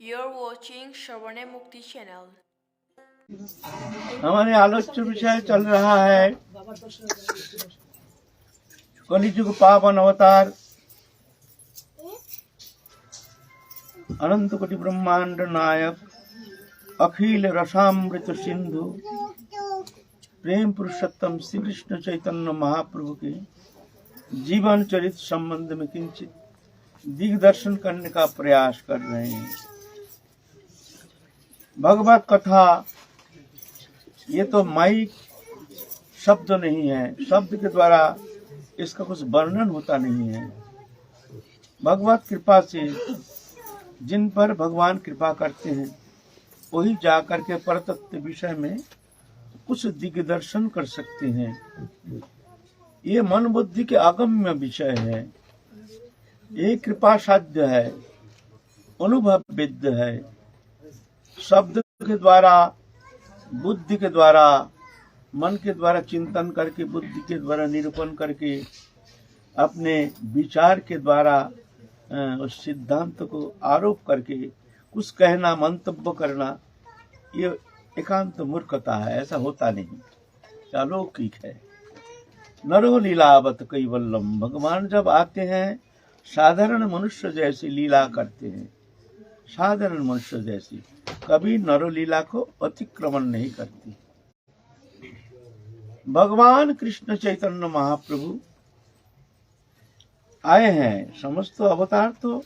You're watching Shravane Mukti channel. हमारे आलोच्य विषय चल रहा है कलिजुग पावन अवतार अनंत कोटि ब्रह्मांड नायक अखिल रसामृत सिंधु प्रेम पुरुषोत्तम श्री कृष्ण चैतन्य महाप्रभु के जीवन चरित्र संबंध में किंचित दिग्दर्शन करने का प्रयास कर रहे हैं। भगवत कथा ये तो माइक शब्द नहीं है, शब्द के द्वारा इसका कुछ वर्णन होता नहीं है। भगवत कृपा से जिन पर भगवान कृपा करते हैं वही जाकर के परतत्व विषय में कुछ दिग्दर्शन कर सकते हैं। ये मन बुद्धि के अगम्य विषय है, ये कृपा साध्य है, अनुभव विद्य है। शब्द के द्वारा, बुद्धि के द्वारा, मन के द्वारा चिंतन करके, बुद्धि के द्वारा निरूपण करके, अपने विचार के द्वारा उस सिद्धांत को आरोप करके कुछ कहना, मंतव्य करना, ये एकांत मूर्खता है। ऐसा होता नहीं, अलौकिक है। नरो लीलावत कैवल्यम, भगवान जब आते हैं साधारण मनुष्य जैसी लीला करते हैं, साधारण मनुष्य जैसी, कभी नरोलीला को अतिक्रमण नहीं करती। भगवान कृष्ण चैतन्य महाप्रभु आए हैं। समस्त अवतार तो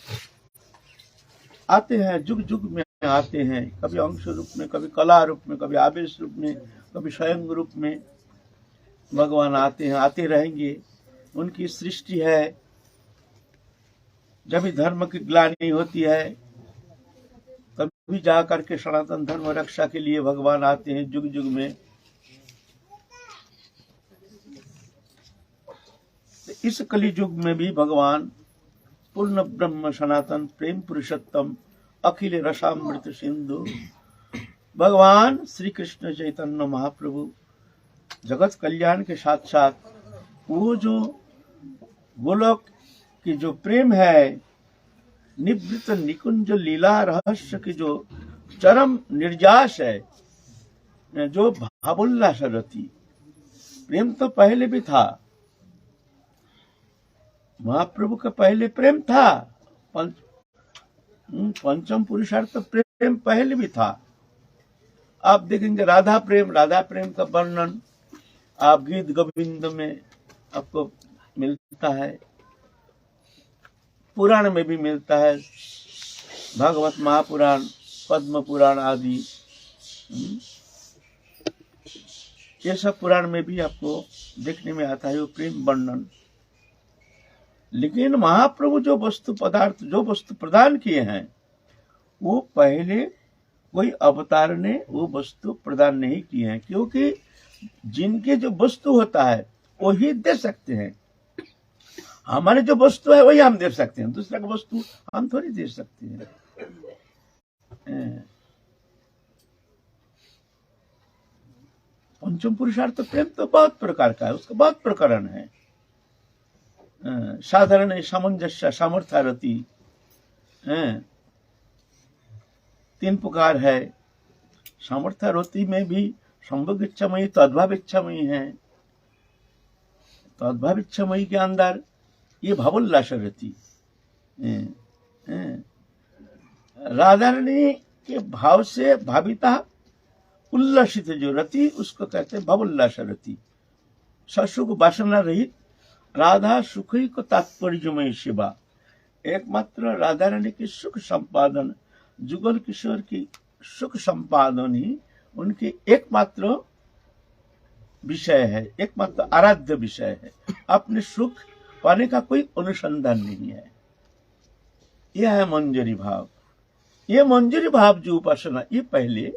आते हैं, जुग जुग में आते हैं, कभी अंश रूप में, कभी कला रूप में, कभी आवेश रूप में, कभी स्वयं रूप में भगवान आते हैं, आते रहेंगे। उनकी सृष्टि है। जब भी धर्म की ग्लानि होती है कभी जा करके सनातन धर्म रक्षा के लिए भगवान आते हैं जुग जुग में। इस कली युग में भी भगवान पूर्ण ब्रह्म सनातन प्रेम पुरुषोत्तम अखिल रसामृत सिंधु भगवान श्री कृष्ण चैतन्य महाप्रभु जगत कल्याण के साथ साथ वो जो गोलोक की जो प्रेम है, निवृत्त निकुंज लीला रहस्य की जो चरम निर्यास है, जो भावोल्लास रति, प्रेम तो पहले भी था। महाप्रभु का पहले प्रेम था, पंचम पुरुषार्थ प्रेम पहले भी था। आप देखेंगे राधा प्रेम का वर्णन आप गीत गोविंद में आपको मिलता है, पुराण में भी मिलता है, भागवत महापुराण, पद्म पुराण आदि, ये सब पुराण में भी आपको देखने में आता है वो प्रेम वर्णन। लेकिन महाप्रभु जो वस्तु पदार्थ, जो वस्तु प्रदान किए हैं, वो पहले कोई अवतार ने वो वस्तु प्रदान नहीं किए हैं, क्योंकि जिनके जो वस्तु होता है वही दे सकते हैं। हमारे जो वस्तु है वही हम दे सकते हैं, दूसरा का वस्तु हम थोड़ी दे सकते हैं। पंचम पुरुषार्थ प्रेम तो बहुत प्रकार का है, उसका बहुत प्रकरण है। साधारण सामंजस्य सामर्थ्यारति, 3 प्रकार है। सामर्थ्यारति में भी संभोग इच्छामयी, तद्भाव इच्छामयी है। तद्भाव इच्छामयी के अंदर ये भावोल्लास रति, राधा रानी के भाव से भाविता उल्लसित जो रति, उसको कहते हैं भावोल्लास रति। ससुख वासना रहित राधा सुखी को तात्पर्यमय सेवा। एकमात्र राधा रानी की सुख संपादन, जुगल किशोर की सुख संपादन ही उनकी एकमात्र विषय है, एकमात्र आराध्य विषय है। अपने सुख पाने का कोई अनुसंधान नहीं है। यह है मंजरी भाव। ये मंजरी भाव जो उपासना, ये पहले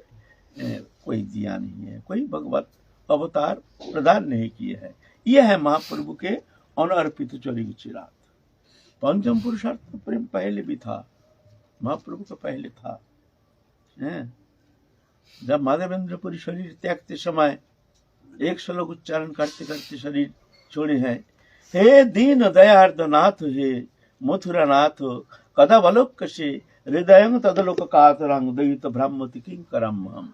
कोई दिया नहीं है, कोई भगवत अवतार प्रदान नहीं किए है। यह है महाप्रभु के अनर्पित चरित चिराग। पंचम पुरुषार्थ प्रेम पहले भी था, महाप्रभु का पहले था। जब माधवेंद्रपुरी शरीर त्यागते समय एक श्लोक उच्चारण करते करते शरीर छोड़े हैं, हे दीन दयार्द नाथ, हे मथुरा नाथ, कदा बलोक से हृदय तदलोक कातरांग दयित भ्राम्यति किंकरम हम।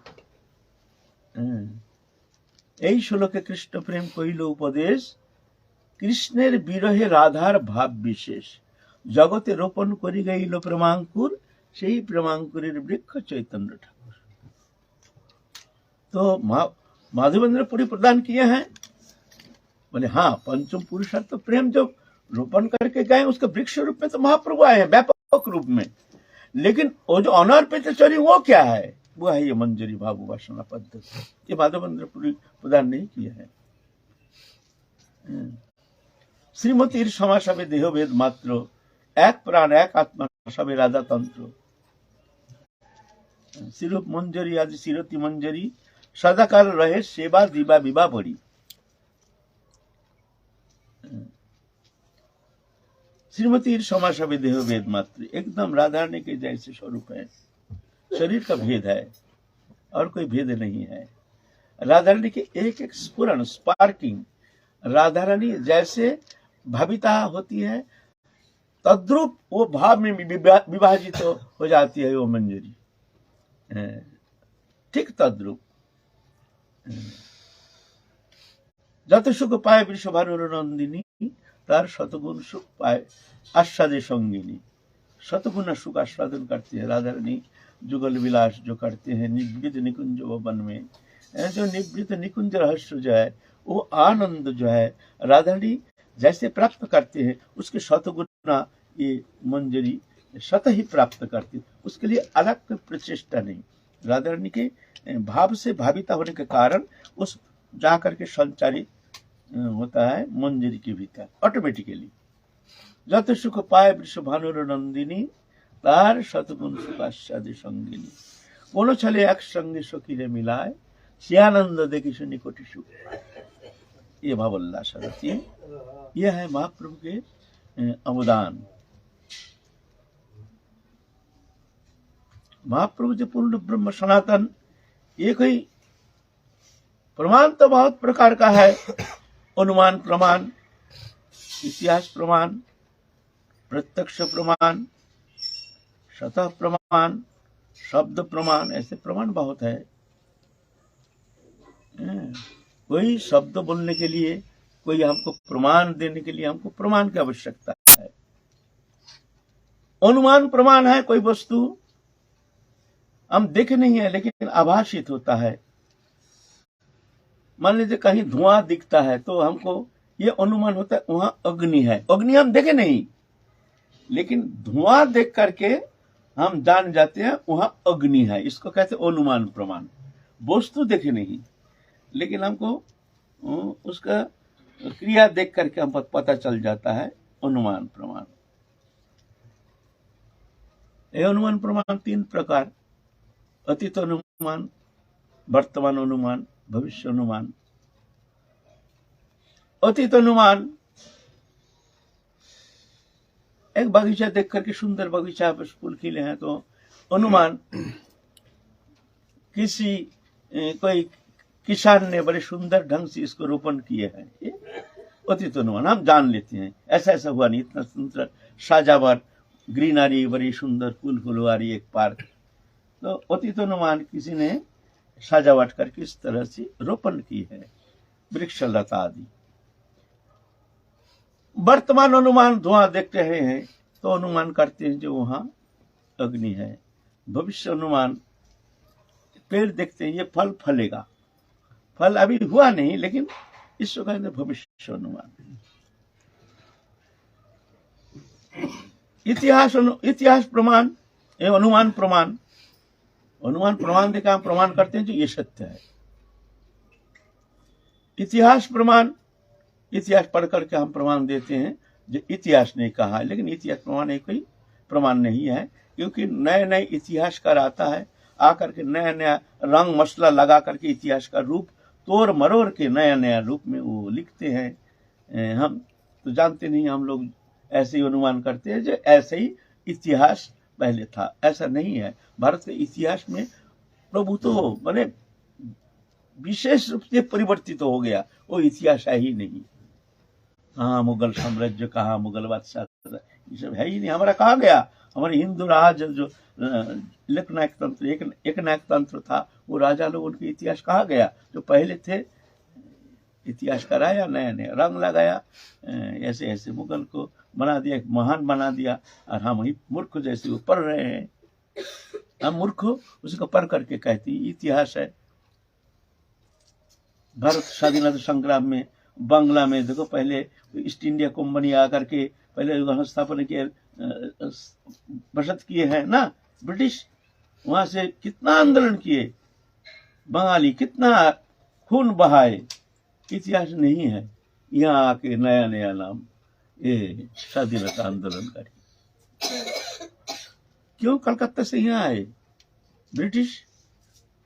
এই শ্লোকে কৃষ্ণ প্রেম কইল উপদেশ, কৃষ্ণের বিরহে রাধার ভাব বিশেষ, জগতে রোপণ করি গইল প্রেমাঙ্কুর, সেই প্রেমাঙ্কুরের বৃক্ষ চৈতন্য ঠাকুর। तो माधवेंद्र पुरी प्रदान किए हैं। बोले हाँ, पंचम पुरुषार्थ तो प्रेम जो रोपण करके गए उसके वृक्ष रूप में तो महाप्रभु आए हैं व्यापक रूप में, लेकिन वो जो अनर्पित चरी वो क्या है? वो है ये मंजरी भाव उपासना पद्धति। ये माधवेंद्र पुरी प्रदान नहीं किए हैं। श्रीमतीर क्षमा सबे देहभेद मात्र, एक प्राण एक आत्मा सबे राधा तंत्र। श्रीरूप मंजरी आदि श्रीरती मंजरी, सदाकाल रहे सेवा दीवा विवाह बड़ी। श्रीमती क्षमा सबे देह भेद मात्र, एकदम राधा रानी के जैसे स्वरूप है। शरीर का भेद है और कोई भेद नहीं है। राधा रानी के एक एक स्फुरण स्पार्किंग, राधा रानी जैसे भाविता होती है तद्रूप वो भाव में विभाजित हो जाती है वो मंजरी, ठीक तद्रूप। যত সুখ পায় বৃষভানুর নন্দিনী, तार शतगुण सुख पाए आस्वादे संगिनी। शतगुण सुख आस्वादन करती है राधा रानी। जुगल विलास जो करते हैं निवृत निकुंज वन में, जो निवृत निकुंज रहस्य जो है वो आनंद जो है राधा रानी जैसे प्राप्त करते हैं उसके शतगुना ये मंजरी शत ही प्राप्त करती है। उसके लिए अलग कोई प्रचेष्टा नहीं, राधा रानी के भाव से भाविता होने के कारण उस जाकर के संचारित होता है मंजरी के भीतर ऑटोमेटिकली। যত সুখ পায় বৃষভানুর নন্দিনী, তার শতগুণ সুখ আস্বাদে সঙ্গিনী। কোন ছেলে একসঙ্গে সখীরে মিলায়, সে आनंद देखी सुनी कोटि सुख। ये भावोल्लास रति, यह है महाप्रभु के अवदान। महाप्रभु जो पूर्ण ब्रह्म सनातन, ये कोई प्रमाण तो बहुत प्रकार का है। अनुमान प्रमाण, इतिहास प्रमाण, प्रत्यक्ष प्रमाण, सतह प्रमाण, शब्द प्रमाण, ऐसे प्रमाण बहुत है। कोई शब्द बोलने के लिए, कोई हमको प्रमाण देने के लिए हमको प्रमाण की आवश्यकता है। अनुमान प्रमाण है, कोई वस्तु हम देखे नहीं है लेकिन आभासित होता है। मान लीजिए कहीं धुआं दिखता है तो हमको ये अनुमान होता है वहां अग्नि है। अग्नि हम देखे नहीं लेकिन धुआं देख करके हम जान जाते हैं वहां अग्नि है। इसको कहते हैं अनुमान प्रमाण। वस्तु देखे नहीं लेकिन हमको उसका क्रिया देख करके हम पता चल जाता है अनुमान प्रमाण। ये अनुमान प्रमाण तीन प्रकार, अतीत अनुमान, वर्तमान अनुमान, भविष्य अनुमान। अतीत अनुमान, एक बगीचा देख करके सुंदर बगीचा पर फूल खिले हैं तो अनुमान किसी कोई किसान ने बड़े सुंदर ढंग से इसको रोपण किए हैं, ये अतीत अनुमान। हम जान लेते हैं ऐसा ऐसा हुआ नहीं, इतना सुंदर सजावट, ग्रीनरी, बड़ी सुंदर फूल फुलवारी, एक पार्क, तो अतीत अनुमान किसी ने सजावट करके इस तरह से रोपण की है, वृक्ष लता आदि। वर्तमान अनुमान, धुआं देख रहे हैं तो अनुमान करते हैं जो वहां अग्नि है। भविष्य अनुमान, पेड़ देखते हैं ये फल फलेगा, फल अभी हुआ नहीं लेकिन इसको कहते भविष्य अनुमान। इतिहास प्रमाण, अनुमान प्रमाण। अनुमान प्रमाण देकर हम प्रमाण करते हैं जो ये सत्य है। इतिहास प्रमाण, इतिहास पढ़ करके हम प्रमाण देते हैं जो इतिहास ने कहा है, लेकिन इतिहास प्रमाण एक कोई प्रमाण नहीं है, क्योंकि नए नए इतिहासकार आता है, आकर के नया नया रंग मसला लगा करके इतिहास का रूप तोड़ मरोड़ के नया नया रूप में वो लिखते हैं। हम तो जानते नहीं, हम लोग ऐसे ही अनुमान करते हैं जो ऐसे ही इतिहास पहले था। ऐसा नहीं है। भारत के इतिहास में प्रभु तो माने विशेष रूप से परिवर्तित हो गया, वो इतिहास है ही नहीं। हाँ, मुगल साम्राज्य कहा, मुगल बादशाह, ये सब है ही नहीं। हमारा कहा गया, हमारे हिंदू राज जो एकनायक तंत्र एक नायक तंत्र था, वो राजा लोग उनके इतिहास कहा गया, जो पहले थे इतिहास कराया, नया नया रंग लगाया, ऐसे ऐसे मुगल को बना दिया, एक महान बना दिया, और हम ही मूर्ख जैसे वो पढ़ रहे हैं। हम मूर्ख हो उसको पढ़ करके कहती इतिहास है। भारत स्वाधीनता संग्राम में बांग्ला में देखो, पहले ईस्ट इंडिया कंपनी आकर के पहले वहां स्थापना किए, बचत किए हैं ना ब्रिटिश, वहां से कितना आंदोलन किए बंगाली, कितना खून बहाए, इतिहास नहीं है। यहाँ आके नया नया नाम ये स्वाधीनता आंदोलनकारी। क्यों कलकत्ता से यहाँ आए ब्रिटिश?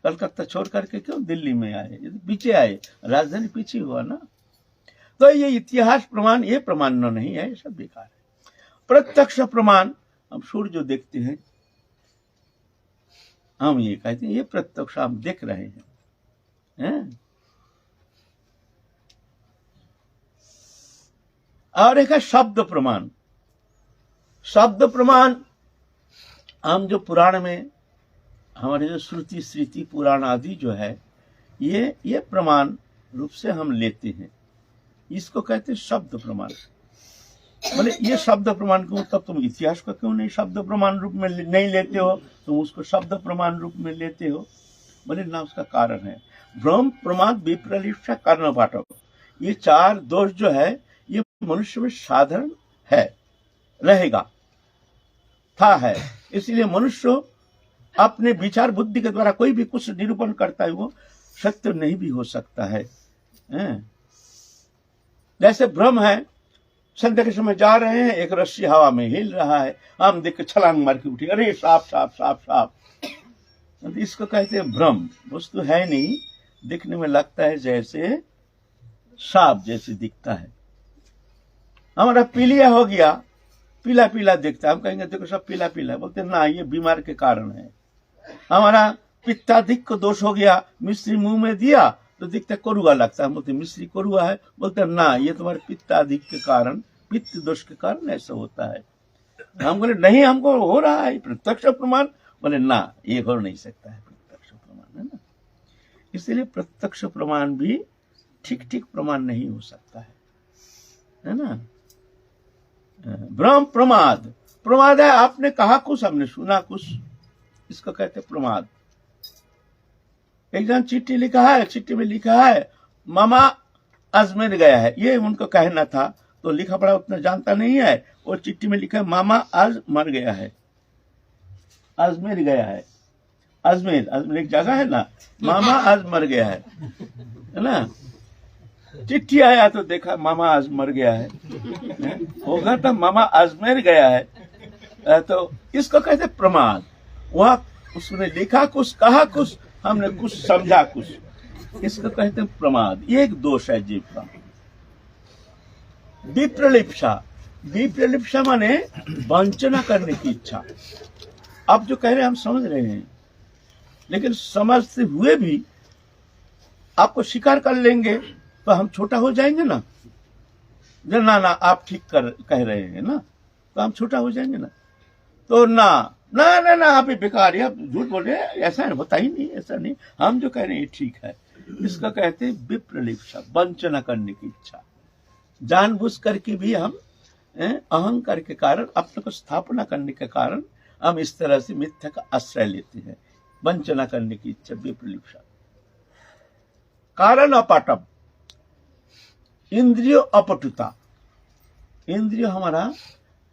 कलकत्ता छोड़ करके क्यों दिल्ली में आए? ये तो पीछे आए, राजधानी पीछे हुआ ना। तो ये इतिहास प्रमाण, ये प्रमाण नहीं है, ये सब बेकार है। प्रत्यक्ष प्रमाण, हम सूर्य जो देखते हैं, हम ये कहते हैं ये प्रत्यक्ष हम देख रहे हैं? और एक है शब्द प्रमाण। शब्द प्रमाण हम जो पुराण में हमारे जो श्रुति स्मृति पुराण आदि जो है, ये प्रमाण रूप से हम लेते हैं, इसको कहते हैं शब्द प्रमाण। बोले ये शब्द प्रमाण क्यों? तब तुम इतिहास को क्यों नहीं शब्द प्रमाण रूप में नहीं लेते हो, तुम उसको शब्द प्रमाण रूप में लेते हो? बोले ना, उसका कारण है भ्रम प्रमाद विप्रलिप्सा कारण पाठक। ये चार दोष जो है ये मनुष्य में साधारण है, रहेगा, था है। इसलिए मनुष्य अपने विचार बुद्धि के द्वारा कोई भी कुछ निरूपण करता है वो सत्य नहीं भी हो सकता है। जैसे भ्रम है, संध्या के समय जा रहे हैं, एक रस्सी हवा में हिल रहा है, हम देख के छलांग मार के उठी, अरे सांप सांप सांप सांप। इसको कहते हैं भ्रम। वस्तु है नहीं, दिखने में लगता है जैसे सांप जैसे दिखता है। हमारा पीलिया हो गया, पीला पीला दिखता है, हम कहेंगे देखो सब पीला पीला है, बोलते ना ये बीमार के कारण है। हमारा पित्ताधिक को दोष हो गया, मिश्री मुंह में दिया तो दिखता करुआ लगता है, बोलते मिश्री करुआ है, बोलते ना ये तुम्हारे पित्ताधिक के कारण, पित्त दोष के कारण ऐसा होता है। हम बोले नहीं, हमको हो रहा है प्रत्यक्ष प्रमाण। बोले ना, ये हो नहीं सकता है प्रत्यक्ष प्रमाण, है ना। इसलिए प्रत्यक्ष प्रमाण भी ठीक ठीक प्रमाण नहीं हो सकता है ना। भ्रम प्रमाद, प्रमाद है आपने कहा कुछ, हमने सुना कुछ, इसको कहते प्रमाद। एक जन चिट्ठी लिखा है, चिट्ठी में लिखा है मामा अजमेर गया है, ये उनको कहना था, तो लिखा पढ़ा उतना जानता नहीं है, और चिट्ठी में लिखा है मामा आज मर गया है, अजमेर गया है। अजमेर, अजमेर एक जगह है ना, मामा आज मर गया है ना। चिट्ठी आया तो देखा मामा आज मर गया है, होगा तो मामा अजमेर गया है, तो इसको कहते प्रमाद। वहां उसने लिखा कुछ, कहा कुछ, हमने कुछ समझा कुछ, इसको कहते हैं प्रमाद। ये एक दोष है जीव का। विप्रलिप्सा, विप्रलिप्सा माने वंचना करने की इच्छा। आप जो कह रहे हैं हम समझ रहे हैं, लेकिन समझते हुए भी आपको स्वीकार कर लेंगे तो हम छोटा हो जाएंगे ना। ना ना आप ठीक कह रहे हैं ना, तो हम छोटा हो जाएंगे ना। तो ना ना ना ना आप बेकार है, आप झूठ बोल रहे हैं, ऐसा होता ही नहीं, ऐसा नहीं, हम जो कह रहे हैं ठीक है। इसका कहते हैं विप्रलिप्सा, वंचना करने की इच्छा। जानबूझ करके भी हम अहंकार के कारण, अपने को स्थापना करने के कारण हम इस तरह से मिथ्या का आश्रय लेते हैं। वंचना करने की इच्छा, विप्रलिप्सा। कारण अपाटम, इंद्रियो अपटुता, इंद्रिय हमारा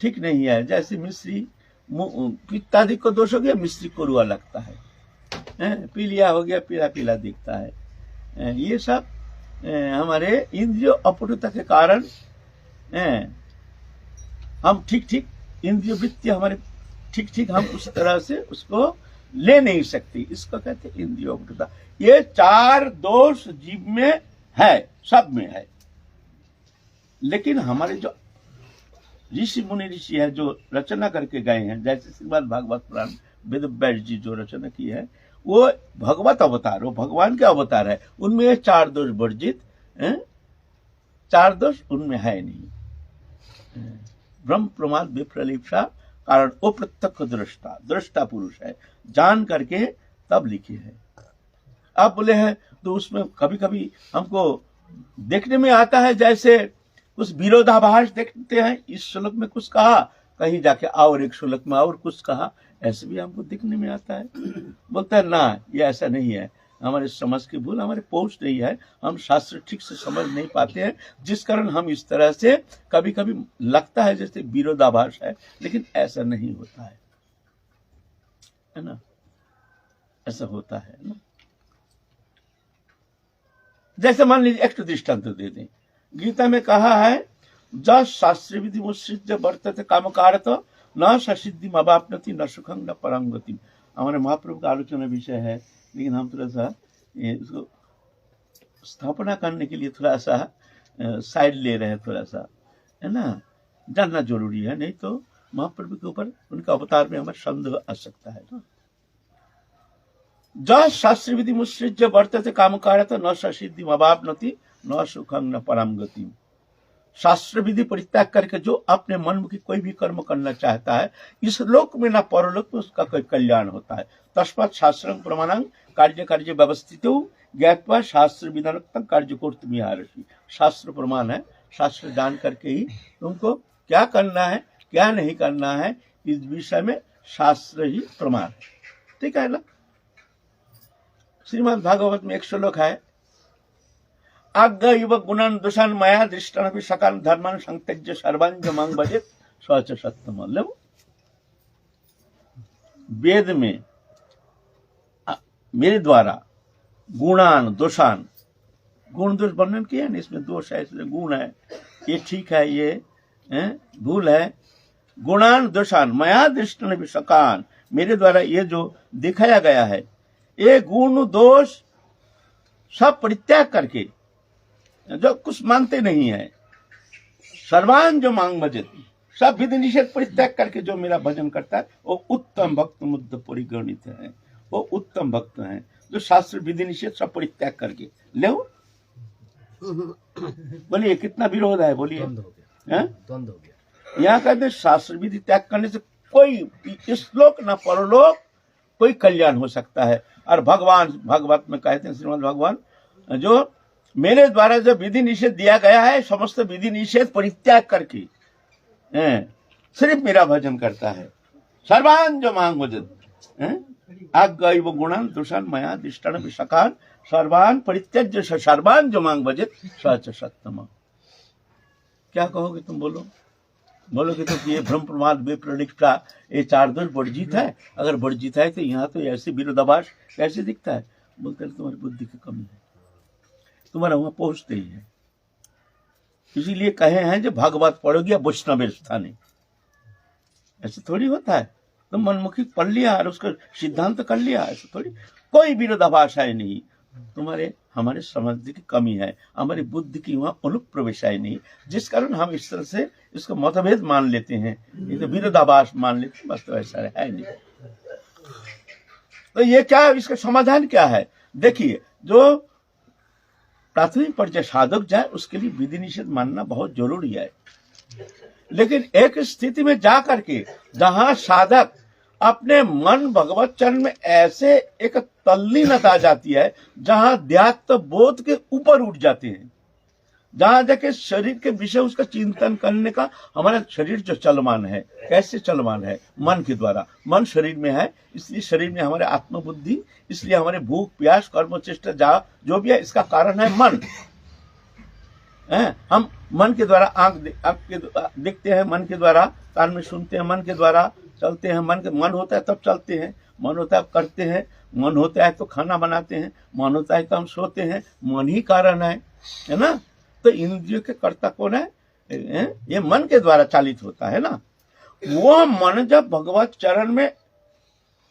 ठीक नहीं है। जैसे मिश्री, पित्तादि को दोष हो गया, मिश्री करुआ लगता है, पीलिया हो गया, पीला पीला दिखता है। ये सब हमारे इंद्रिय अपटुता के कारण हम ठीक ठीक इंद्रिय वृत्ति हमारे ठीक ठीक हम उस तरह से उसको ले नहीं सकते। इसको कहते हैं इंद्रिय अपटुता। ये चार दोष जीव में है, सब में है। लेकिन हमारे जो ऋषि मुनि ऋषि है जो रचना करके गए हैं, जैसे श्रीमद् भागवत पुराण वेद व्यास जी जो रचना की है, वो भगवत अवतार, वो भगवान के अवतार है। उनमें ये चार दोष वर्जित, चार दोष उनमें है नहीं। ब्रह्म प्रमाद विप्रलिप्सा कारण वो प्रत्यक्ष दृष्टा दृष्टा पुरुष है, जान करके तब लिखे है। आप बोले हैं तो उसमें कभी कभी हमको देखने में आता है जैसे कुछ विरोधाभास देखते हैं, इस श्लोक में कुछ कहा, कहीं जाके और एक श्लोक में और कुछ कहा, ऐसे भी हमको देखने में आता है। बोलता है ना, ये ऐसा नहीं है, हमारे समझ की भूल, हमारे पहुंच नहीं है, हम शास्त्र ठीक से समझ नहीं पाते हैं, जिस कारण हम इस तरह से कभी कभी लगता है जैसे विरोधाभास है, लेकिन ऐसा नहीं होता है ना, ऐसा होता है ना। जैसे मान लीजिए एक दृष्टांत दे दें, गीता में कहा है ज शास्त्र विधि मुत्सृज्य वर्तते कामकारत न ससिद्धि अवाप्नोति न सुखं न परं गतिम्। हमारे महाप्रभु का आलोचना विषय है, लेकिन हम थोड़ा सा इसको स्थापना करने के लिए थोड़ा सा साइड ले रहे हैं, थोड़ा सा है ना, जानना जरूरी है, नहीं तो महाप्रभु के ऊपर उनका अवतार में हमारा संदेह आ सकता है ना। ज शास्त्र विधि मुत्सृज्य वर्तते कामकारत न ससिद्धि अवाप्नोति न सुखं न परं गतिम्। शास्त्र विधि परित्याग करके जो अपने मन की कोई भी कर्म करना चाहता है, इस लोक में ना परलोक में उसका कोई कल्याण होता है। तस्मात् शास्त्रं प्रमाणं कार्य कार्य व्यवस्थितो ज्ञात्वा शास्त्र विधानोक्तं कार्य कर्तुमिहार्हसि। शास्त्र प्रमाण है, शास्त्र जान करके ही तुमको क्या करना है क्या नहीं करना है, इस विषय में शास्त्र ही प्रमाण है, ठीक है ना। श्रीमद् भागवत में एक श्लोक है, आज्ञा इव गुणान दोषान मया दृष्टान सकान धर्मान संत्यज्य सर्वांग मांग भजेत सच सत्यम। वेद में मेरे द्वारा गुणान दोषान, गुण दोष वर्णन किया ना, इसमें दोष है, इसमें गुण है, ये ठीक है, ये भूल है। गुणान दोषान मया दृष्टान सकान, मेरे द्वारा ये जो दिखाया गया है, ये गुण दोष सब परित्याग करके जो कुछ मानते नहीं है, सर्वान जो मांग भजत, सब विधि निषेध परित्याग करके जो मेरा भजन करता है, वो उत्तम भक्त मुद्ध परिगणित है, वो उत्तम भक्त हैं जो शास्त्र विधि निषेध सब परित्याग करके ले। बोलिए कितना विरोध है, बोलिए द्वंद्व हो गया। यहाँ कहते शास्त्र विधि त्याग करने से कोई इस-लोक न परलोक कोई कल्याण हो सकता है। और भगवान भागवत में कहते हैं, श्रीमद् भगवान, जो मेरे द्वारा जो विधि निषेध दिया गया है, समस्त विधि निषेध परित्याग करके सिर्फ मेरा भजन करता है, सर्वान जो मांग भजन आज्ञा वो गुणान दोषान मया दृष्टान विषकान सर्वान परित्यज्य सर्वान जो मांग भजत सच सत्यम। क्या कहोगे तुम? बोलोगे तो ये भ्रम प्रमाद विप्रलिप्सा, ये चार दोष वर्जित है। अगर वर्जित है तो यहाँ तो ऐसे विरोधाभास कैसे दिखता है? बोलते तुम्हारी बुद्धि की कमी है, तुम्हारा वहां पहुंचते ही है। इसीलिए कहे हैं जो भागवत पढ़ोगे वैष्णव स्थाने, ऐसे थोड़ी होता है। तुम मनमुखी पढ़ लिया और उसका सिद्धांत कर लिया, ऐसा थोड़ी। कोई विरोधाभास है नहीं, तुम्हारे हमारे समझ की कमी है, हमारी बुद्धि की वहां अनुप्रवेश है नहीं, जिस कारण हम इस तरह से इसको मतभेद मान लेते हैं, ये तो विरोधाभास मान लेते हैं, बस तो ऐसा है नहीं। तो ये क्या, इसका समाधान क्या है? देखिए, जो प्राथमिक पर्याय साधक जाए उसके लिए विधि निषेध मानना बहुत जरूरी है। लेकिन एक स्थिति में जा करके जहां साधक अपने मन भगवत चरण में ऐसे एक तल्लीनता आ जाती है, जहां ध्यात्म बोध के ऊपर उठ जाते हैं, जहां जाके शरीर के विषय उसका चिंतन करने का, हमारा शरीर जो चलमान है, कैसे चलमान है? मन के द्वारा। मन शरीर में है, इसलिए शरीर में हमारे आत्मबुद्धि, इसलिए हमारे भूख प्यास कर्म चेष्टा जो भी है, इसका कारण है मन। हम मन के द्वारा आंख देखते हैं, मन के द्वारा कान में सुनते हैं, मन के द्वारा चलते हैं, मन होता है तब चलते हैं, मन होता है करते हैं, मन होता है तो खाना बनाते हैं, मन होता है तो हम सोते हैं, मन ही कारण है ना। तो इंद्रियों के कर्ता कौन है? ये मन के द्वारा चालित होता है ना। वो मन जब भगवत चरण में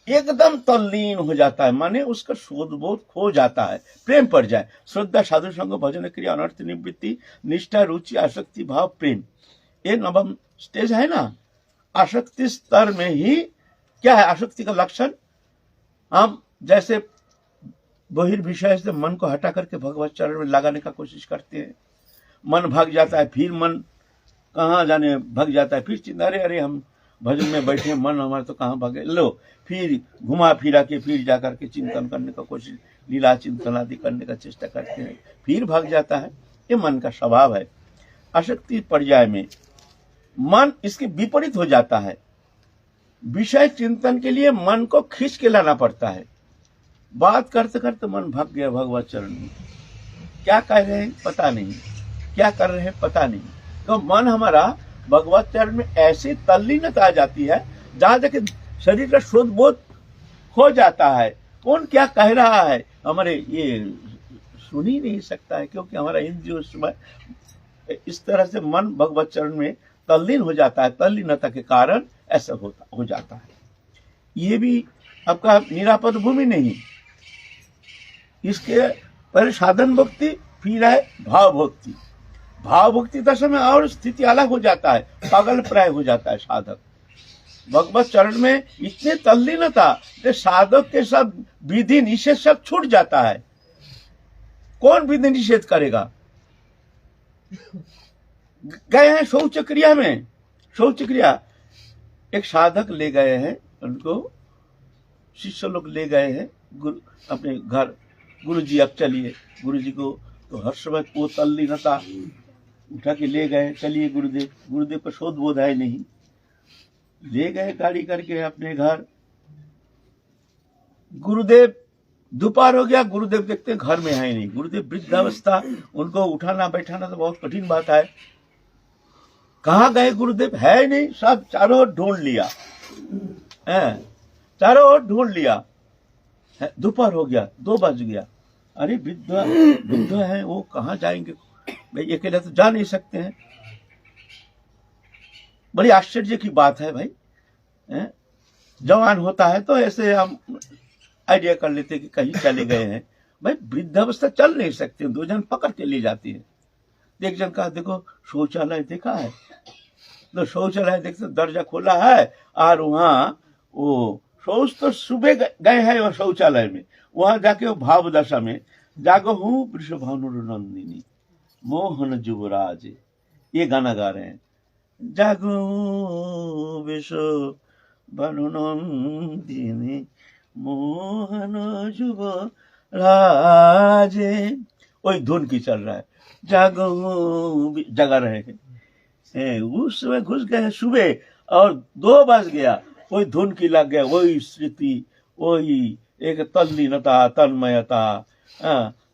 एकदम तल्लीन हो जाता है, माने उसका शोध बोध खो जाता है, प्रेम पड़ जाए, श्रद्धा साधु संग भजन क्रिया अनर्थ निवृत्ति निष्ठा रुचि आसक्ति भाव प्रेम, ये नवम स्टेज है ना। आसक्ति स्तर में ही क्या है आसक्ति का लक्षण? हम जैसे बहिर्विषय से मन को हटा करके भगवत चरण में लगाने का कोशिश करते हैं, मन भाग जाता है, फिर मन कहाँ जाने भाग जाता है, फिर चिंता, अरे हम भजन में बैठे, मन हमारे तो कहाँ भागे, लो फिर घुमा फिरा के फिर जाकर के चिंतन करने का कोशिश, लीला चिंतन आदि करने का चेष्टा करते हैं, फिर भाग जाता है। ये मन का स्वभाव है। आसक्ति पर्याय में मन इसके विपरीत हो जाता है। विषय चिंतन के लिए मन को खींच के लाना पड़ता है। बात करते करते मन भाग गया भगवत चरण में। क्या कह रहे हैं पता नहीं, क्या कर रहे हैं पता नहीं। तो मन हमारा भगवत चरण में ऐसी तल्लीनता आ जाती है जहां तक शरीर का शुद्ध बोध हो जाता है। कौन क्या कह रहा है हमारे ये सुन ही नहीं सकता है, क्योंकि हमारा इंद्रिय उस समय इस तरह से मन भगवत चरण में तल्लीन हो जाता है। तल्लीनता के कारण ऐसा हो जाता है। ये भी आपका निरापद भूमि नहीं। इसके पहले साधन भक्ति, फिर है भाव भक्ति। भाव भक्ति दशा में और स्थिति अलग हो जाता है, पागल प्राय हो जाता है साधक। भगवत चरण में इतने तल्लीनता कि साधक के सब विधि निषेध सब छूट जाता है। कौन विधि निषेध करेगा? गए हैं शौच क्रिया में, शौच क्रिया एक साधक ले गए हैं, उनको शिष्य लोग ले गए हैं गुरु अपने घर। गुरु जी अब चलिए, गुरु जी को तो हर समय वो तल्लीनता उठा के ले गए, चलिए गुरुदेव। गुरुदेव को शोध बोध है नहीं, ले गए गाड़ी करके अपने घर। गुरुदेव दोपहर हो गया, गुरुदेव देखते हैं घर में है नहीं। गुरुदेव वृद्धावस्था, उनको उठाना बैठाना तो बहुत कठिन बात है। कहाँ गए गुरुदेव? है नहीं। सब चारों ओर ढूंढ लिया, चारों ओर ढूंढ लिया। दोपहर हो गया, 2 बज गया। अरे वृद्ध है, वो कहाँ जाएंगे भाई, अकेले तो जा नहीं सकते हैं। बड़ी आश्चर्य की बात है भाई। जवान होता है तो ऐसे हम आइडिया कर लेते कि कहीं चले गए हैं। भाई वृद्धावस्था चल नहीं सकते, 2 जन पकड़ के ले जाती है। एक जन कहा देखो शौचालय देखा है, तो शौचालय देखते दरजा खोला है और वहां वो शौच तो सुबह गए हैं वो शौचालय में, वहां जाके वो भाव दशा में जागो हूँ वृषभानुनंदिनी मोहन युवराज, ये गाना गा रहे हैं। जागो वृषभानुनंदिनी मोहन युवराज, वही धुन की चल रहा है। जागो जगा रहे हैं। उस समय घुस गए सुबह और 2 बज गया, वही धुन की लग गया, वही स्मृति, वही एक तल्लीनता तन्मयता।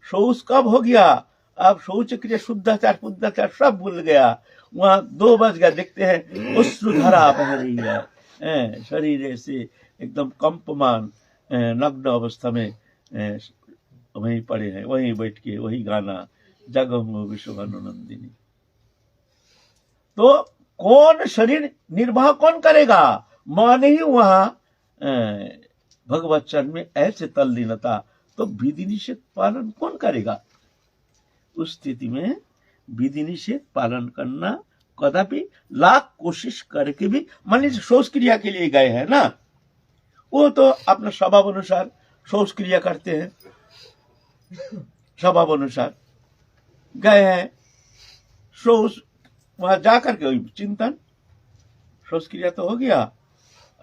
शौच कब हो गया? अब शौच क्रिया शुद्धाचार शुद्धाचार सब भूल गया। वहां 2 बज गया, देखते हैं अश्रुधारा बह रही है, शरीर से एकदम कंपमान, नग्न अवस्था में वहीं पड़े हैं, वहीं बैठ के वही गाना जगम विश्वभानुनंदिनी। तो कौन शरीर निर्वाह कौन करेगा? मन ही वहां भगवत चरण में ऐसे तल्लीनता, तो विधि निषेध पालन कौन करेगा? उस स्थिति में विधि निषेध पालन करना कदापि लाख कोशिश करके भी, मान लीजिए शौच क्रिया के लिए गए हैं ना, वो तो अपना स्वभाव अनुसार शौच क्रिया करते हैं, स्वभाव अनुसार गए हैं शौच, वहां जाकर के चिंतन, शौच क्रिया तो हो गया।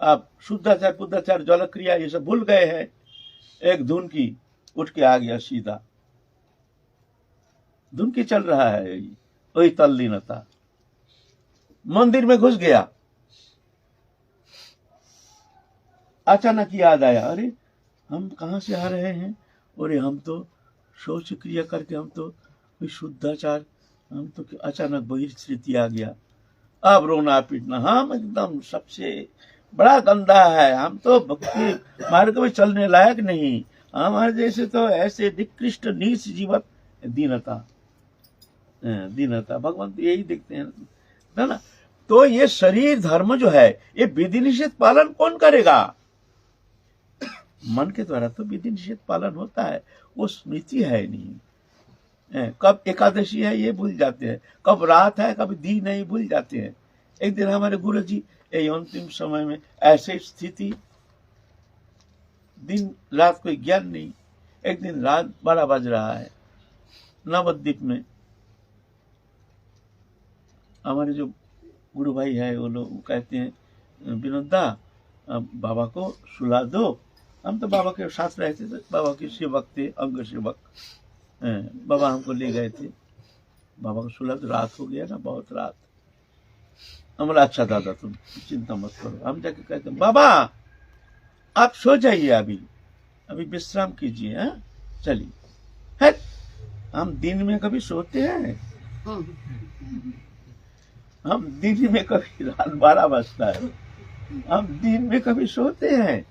अब शुद्धाचार बुद्धाचार जल क्रिया ये सब भूल गए हैं। एक धुन की उठ के आ गया सीधा, धुन की चल रहा है, वही तल्लीनता। मंदिर में घुस गया, अचानक याद आया, अरे हम कहाँ से आ रहे हैं? अरे हम तो शौच क्रिया करके, हम तो शुद्धाचार, हम तो अचानक बहिर्स्थिति आ गया। अब रोना पीटना, हम एकदम सबसे बड़ा गंदा है, हम तो भक्ति मार्ग में चलने लायक नहीं, हमारे जैसे तो ऐसे निकृष्ट नीच जीवन। दीनता, दीनता भगवान तो यही देखते हैं ना। तो ये शरीर धर्म जो है, ये विधि निषेध पालन कौन करेगा? मन के द्वारा तो विधि निषेध पालन होता है, वो स्मृति है नहीं। कब एकादशी है ये भूल जाते हैं, कब रात है कब दिन है ये भूल जाते हैं। एक दिन हमारे गुरु जी अंतिम समय में ऐसे स्थिति, दिन रात कोई ज्ञान नहीं। एक दिन रात 12 बज रहा है, नवद्वीप में हमारे जो गुरु भाई है वो लोग कहते हैं विनोदा बाबा को सुला दो। हम तो बाबा के साथ रहते थे, बाबा के सेवक थे, अंग सेवक। बाबा हमको ले गए थे, बाबा को सुला दो, रात हो गया ना, बहुत रात। हम बोला अच्छा दादा तुम चिंता मत करो। हम जाके कहते बाबा आप सो जाइए, अभी विश्राम कीजिए। चलिए। हम दिन में कभी सोते हैं? हम दिन में कभी रात 12 बजता है, हम दिन में कभी सोते हैं?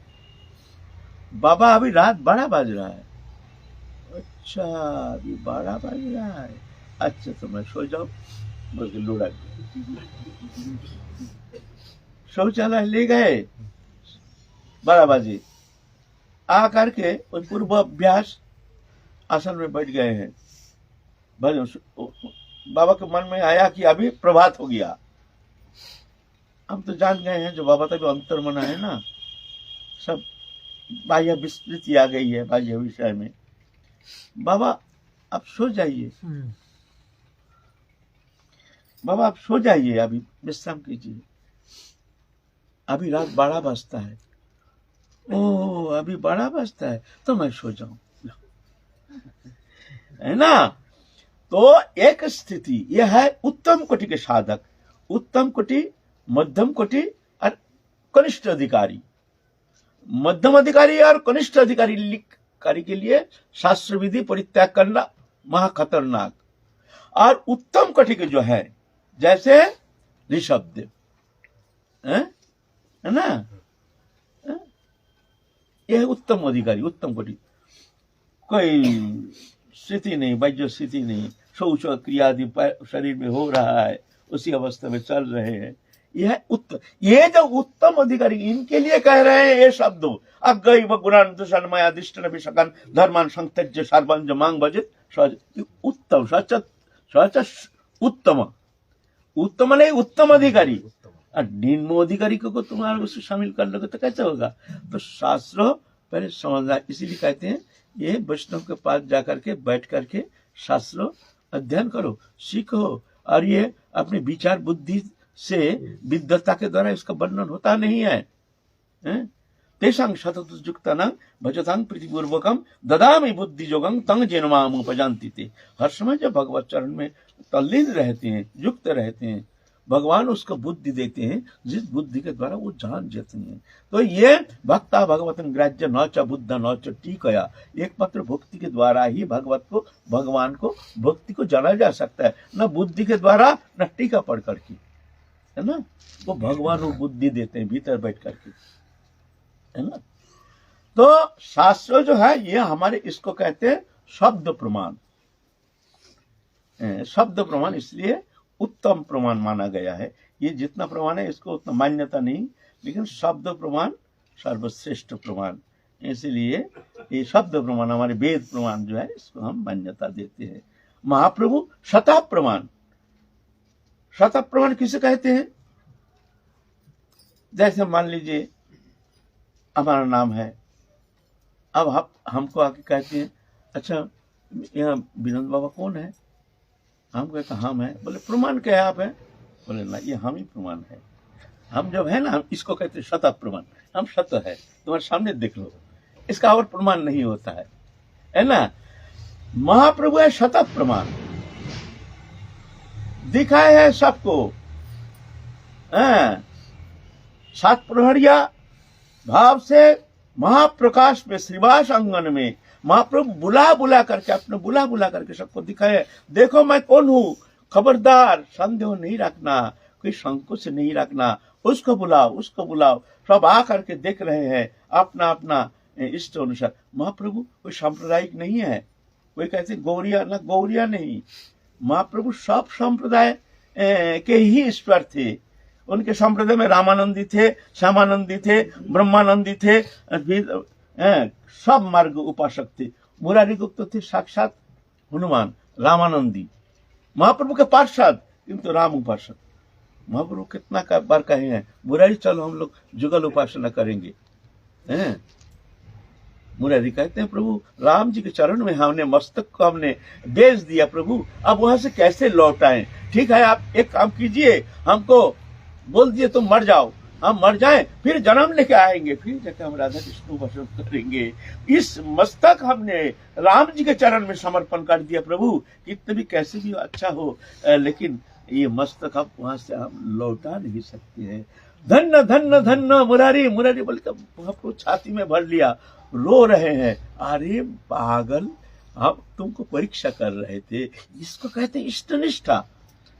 बाबा अभी रात 12 बज रहा है। अच्छा अभी 12 बज रहा है, अच्छा तो मैं सो जाऊं बोल के लुढ़क शौचालय ले गए। 12 बजे आ करके पूर्व अभ्यास आसन में बैठ गए हैं। बाबा के मन में आया कि अभी प्रभात हो गया। हम तो जान गए हैं जो बाबा तक अंतर मना है ना, सब बाह्य विस्तृति आ गई है बाह्य विषय में। बाबा आप सो जाइए, बाबा आप सो जाइए, अभी विश्राम कीजिए, अभी रात 12 बजता है। ओह अभी 12 बजता है तो मैं सो जाऊं, है ना। तो एक स्थिति यह है उत्तम कोटि के साधक, उत्तम कोटि, मध्यम कोटि और कनिष्ठ अधिकारी। मध्यम अधिकारी और कनिष्ठ अधिकारी के लिए शास्त्र विधि परित्याग करना महा खतरनाक। और उत्तम कोटि के जो है जैसे ऋषभदेव, है ना, यह उत्तम अधिकारी, उत्तम कोटि। कोई स्थिति नहीं, वैज्य स्थिति नहीं, शौच क्रियादि शरीर में हो रहा है, उसी अवस्था में चल रहे हैं। यह उत्तम, ये जो उत्तम अधिकारी इनके लिए कह रहे हैं ये शब्द, अगई व गुणान दुषणमया दिष्ट नभि सकन धर्मान संत्यज्य सर्वं मांग भजित उत्तम सच उत्तम, उत्तम नहीं उत्तम अधिकारी। और निम्न अधिकारी को तुम्हारे उससे शामिल कर लोगे तो कैसे होगा। तो शास्त्र पहले समझना, इसीलिए कहते हैं ये वैष्णव के पास जाकर के बैठ करके शास्त्र अध्ययन करो, सीखो। और ये अपने विचार बुद्धि से विद्वत्ता के द्वारा इसका वर्णन होता नहीं है। तेषां शततुजुक्तानां भजतां प्रीतिपूर्वकं ददामि बुद्धि योगं तं येन माम उपजान्ति ते। हर समय जब भगवत चरण में तल्लीन रहते हैं, युक्त रहते हैं, भगवान उसको बुद्धि देते हैं जिस बुद्धि के द्वारा वो जान जाते हैं। तो ये भक्ता भगवतन ग्राह्य न च बुद्ध न च टीकया, एकमात्र भक्ति के द्वारा ही भगवत को, भगवान को, भक्ति को जाना जा सकता है, न बुद्धि के द्वारा न टीका पढ़ करके, है ना। वो भगवान को बुद्धि देते हैं भीतर बैठ करके, है ना। तो शास्त्र जो है ये हमारे इसको कहते हैं शब्द प्रमाण। शब्द प्रमाण इसलिए उत्तम प्रमाण माना गया है। ये जितना प्रमाण है इसको उतना मान्यता नहीं, लेकिन शब्द प्रमाण सर्वश्रेष्ठ प्रमाण, इसलिए ये शब्द प्रमाण हमारे वेद प्रमाण जो है इसको हम मान्यता देते हैं। महाप्रभु शतः प्रमाण, शतः प्रमाण किसे कहते हैं? जैसे मान लीजिए हमारा नाम है, अब हमको आके कहते हैं अच्छा यहाँ विनोद बाबा कौन है? हम कहते हम है। बोले प्रमाण क्या है आप है? बोले ना ये हम ही प्रमाण है। हम जब है ना, हम इसको कहते हैं शतः प्रमाण, हम शत है, तुम्हारे सामने देख लो, इसका और प्रमाण नहीं होता है ना। महाप्रभु है शतः प्रमाण, दिखाए है सबको। सात प्रहरिया भाव से महाप्रकाश में श्रीवास अंगन में महाप्रभु बुला बुला करके, अपने बुला बुला करके सबको दिखाए, देखो मैं कौन हूँ, खबरदार संदेह नहीं रखना, कोई संकोच नहीं रखना, उसको बुलाओ उसको बुलाओ। सब आ करके देख रहे हैं अपना अपना इष्ट अनुसार। महाप्रभु कोई सांप्रदायिक नहीं है, कोई कहते गौरिया ना, गौरिया नहीं। महाप्रभु सब संप्रदाय के ही ईश्वर थे। उनके संप्रदाय में रामानंदी थे, श्यामानंदी थे, ब्रह्मानंदी थे, सब मार्ग उपासक थे। मुरारी गुप्त थे साक्षात हनुमान, रामानंदी महाप्रभु के पार्षद, किंतु राम उपासक। महाप्रभु कितना बार कहे हैं मुरारी चलो हम लोग जुगल उपासना करेंगे, हैं? मुरारी कहते हैं प्रभु राम जी के चरण में हमने मस्तक को हमने बेच दिया प्रभु, अब वहां से कैसे लौट आए? ठीक है आप एक काम कीजिए, हमको बोल दिए तुम मर जाओ, हम मर जाएं फिर जन्म लेके आएंगे, फिर जाके हम राधा कृष्ण भजन करेंगे। इस मस्तक हमने राम जी के चरण में समर्पण कर दिया। प्रभु कितने भी कैसे भी अच्छा हो, लेकिन ये मस्तक अब वहां से हम लौटा नहीं सकते हैं। धन्य धन्य धन्य मुरारी, मुरारी बोल के आपको छाती में भर लिया, रो रहे हैं। अरे पागल, आप तुमको परीक्षा कर रहे थे, इसको कहते इष्ट निष्ठा।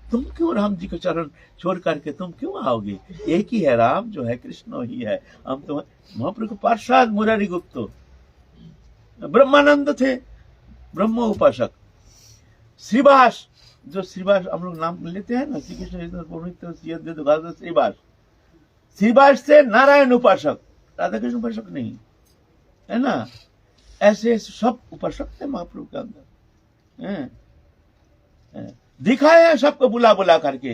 तुम क्यों राम जी के चरण छोड़ करके तुम क्यों आओगे? एक ही है राम जो है, कृष्ण ही है। हम तो महाप्रभु के पार्षद मुरारी गुप्त ब्रह्मानंद थे, ब्रह्म उपासक। श्रीवास, जो श्रीवास हम लोग नाम लेते हैं ना, श्री कृष्ण श्रीवास, श्रीवास से नारायण उपासक, राधा कृष्ण उपासक नहीं है ना। ऐसे सब उपासक थे महाप्रभु के अंदर, दिखाए हैं सबको बुला बुला करके।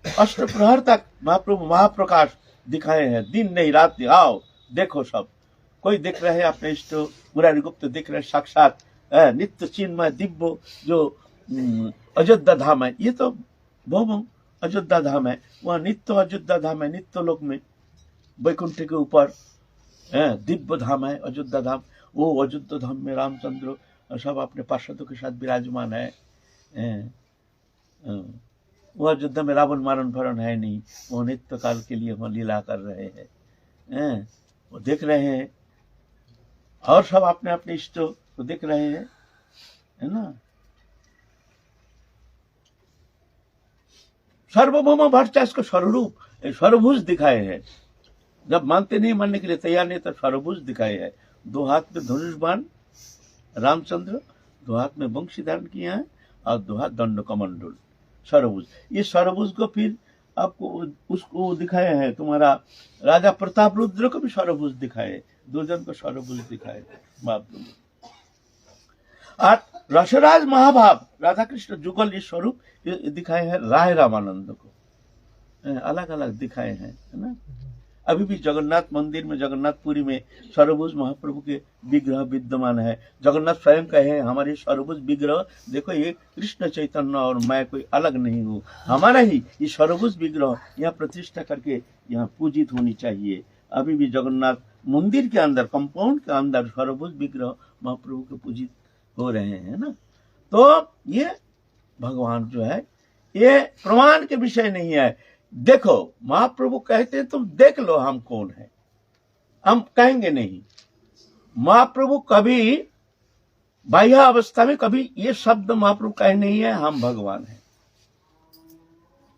अष्ट प्रहर तक महाप्रभु महाप्रकाश दिखाए हैं, दिन नहीं रात नहीं। आओ देखो, सब कोई दिख रहे हैं अपने इष्ट मुरारी गुप्त दिख रहे साक्षात नित्य चिन्मय दिव्य जो अयोध्या धाम है। ये तो भौम अयोध्या धाम है, वहाँ नित्य अयोध्या धाम है, नित्य लोक में वैकुंठ के ऊपर दिव्य धाम है अयोध्या धाम। वो अयोध्या धाम में रामचंद्र सब अपने पार्षदों के साथ विराजमान है। वो अयोध्या में रावण मारण भरण है नहीं, वो नित्य काल के लिए वहाँ लीला कर रहे हैं, वो देख रहे हैं। और सब अपने अपने इष्ट को देख रहे हैं, है ना। सार्वभौम भट्टाचार्य को स्वरूप सर्वभुज दिखाए हैं। जब मानते नहीं, मानने के लिए तैयार नहीं, तो सर्वभुज दिखाए हैं। दो हाथ में धनुष बाण रामचंद्र, दो हाथ में वंशी धारण किया है और दो हाथ दंड कमंडल, सर्वभुज। ये सर्वभुज को फिर आपको उसको दिखाए हैं, तुम्हारा राजा प्रताप रुद्र को भी सर्वभुज दिखाए, दुर्जन को सर्वभुज दिखाए महाप्रभु। और रसराज महाभाव राधा कृष्ण जुगल ये स्वरूप दिखाए हैं राय रामानंद को, अलग अलग दिखाए हैं, है ना। अभी भी जगन्नाथ मंदिर में, जगन्नाथपुरी में सर्वभुज महाप्रभु के विग्रह विद्यमान है। जगन्नाथ स्वयं कहे हमारे सर्वभुज विग्रह देखो, ये कृष्ण चैतन्य और मैं कोई अलग नहीं हूँ, हमारा ही ये सर्वभुज विग्रह यहाँ प्रतिष्ठा करके यहाँ पूजित होनी चाहिए। अभी भी जगन्नाथ मंदिर के अंदर, कंपाउंड के अंदर सर्वभुज विग्रह महाप्रभु के पूजित हो रहे हैं ना। तो ये भगवान जो है ये प्रमाण के विषय नहीं है। देखो महाप्रभु कहते हैं तुम देख लो हम कौन है, हम कहेंगे नहीं। महाप्रभु कभी बाह्य अवस्था में कभी ये शब्द महाप्रभु कहे नहीं है हम भगवान हैं,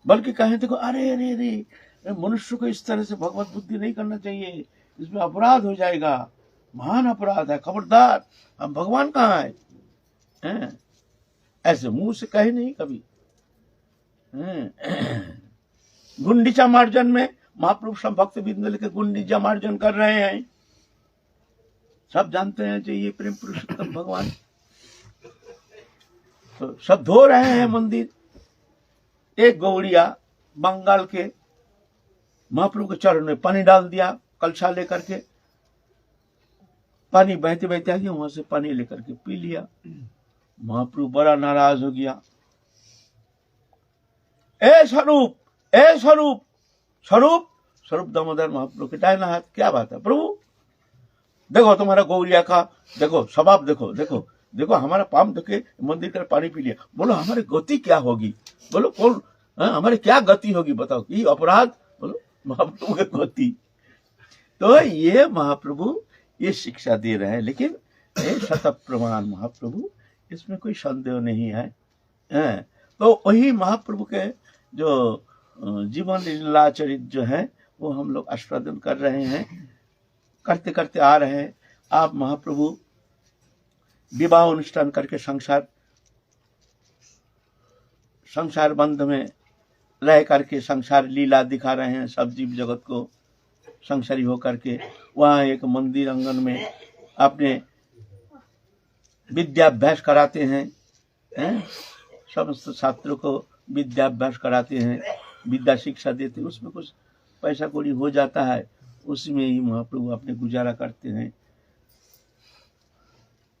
बल्कि कहे देखो अरे अरे अरे मनुष्य को इस तरह से भगवत बुद्धि नहीं करना चाहिए, इसमें अपराध हो जाएगा, महान अपराध है, खबरदार हम भगवान कहाँ है? ऐसे मुंह से कहे नहीं कभी। गुंडीचा मार्जन में महाप्रभु सब भक्त बिंदु लेकर गुंडीचा मार्जन कर रहे हैं, सब जानते हैं जो ये प्रेम पुरुषोत्तम भगवान। तो सब धो रहे हैं मंदिर। एक गौड़िया बंगाल के महाप्रभु के चरण में पानी डाल दिया, कलशा लेकर के, पानी बहते बहते आ गया, वहां से पानी लेकर के पी लिया। महाप्रभु बड़ा नाराज हो गया। ए स्वरूप, ए स्वरूप, स्वरूप स्वरूप दामोदर महाप्रभु के डायना हाथ, क्या बात है प्रभु, देखो तुम्हारा गौरिया का देखो स्वभाव, देखो देखो देखो हमारा पाम धोके मंदिर का पानी पी लिया। बोलो हमारी गति क्या होगी, बोलो कौन हमारी क्या गति होगी, बताओ ये अपराध, बोलो महाप्रभु की गति। तो ये महाप्रभु ये शिक्षा दे रहे हैं, लेकिन ये शत प्रमाण महाप्रभु, इसमें कोई संदेह नहीं है। तो वही महाप्रभु के जो जीवन लीला चरित जो है वो हम लोग आस्वादन कर रहे हैं, करते करते आ रहे हैं। आप महाप्रभु विवाह अनुष्ठान करके संसार बंध में रह करके संसार लीला दिखा रहे हैं सब जीव जगत को, संसारी होकर के। वहाँ एक मंदिर आंगन में अपने विद्याभ्यास कराते हैं, समस्त छात्रों को विद्याभ्यास कराते हैं, विद्या शिक्षा देते हैं, उसमें कुछ पैसा कौड़ी हो जाता है, उसमें ही महाप्रभु अपने गुजारा करते हैं।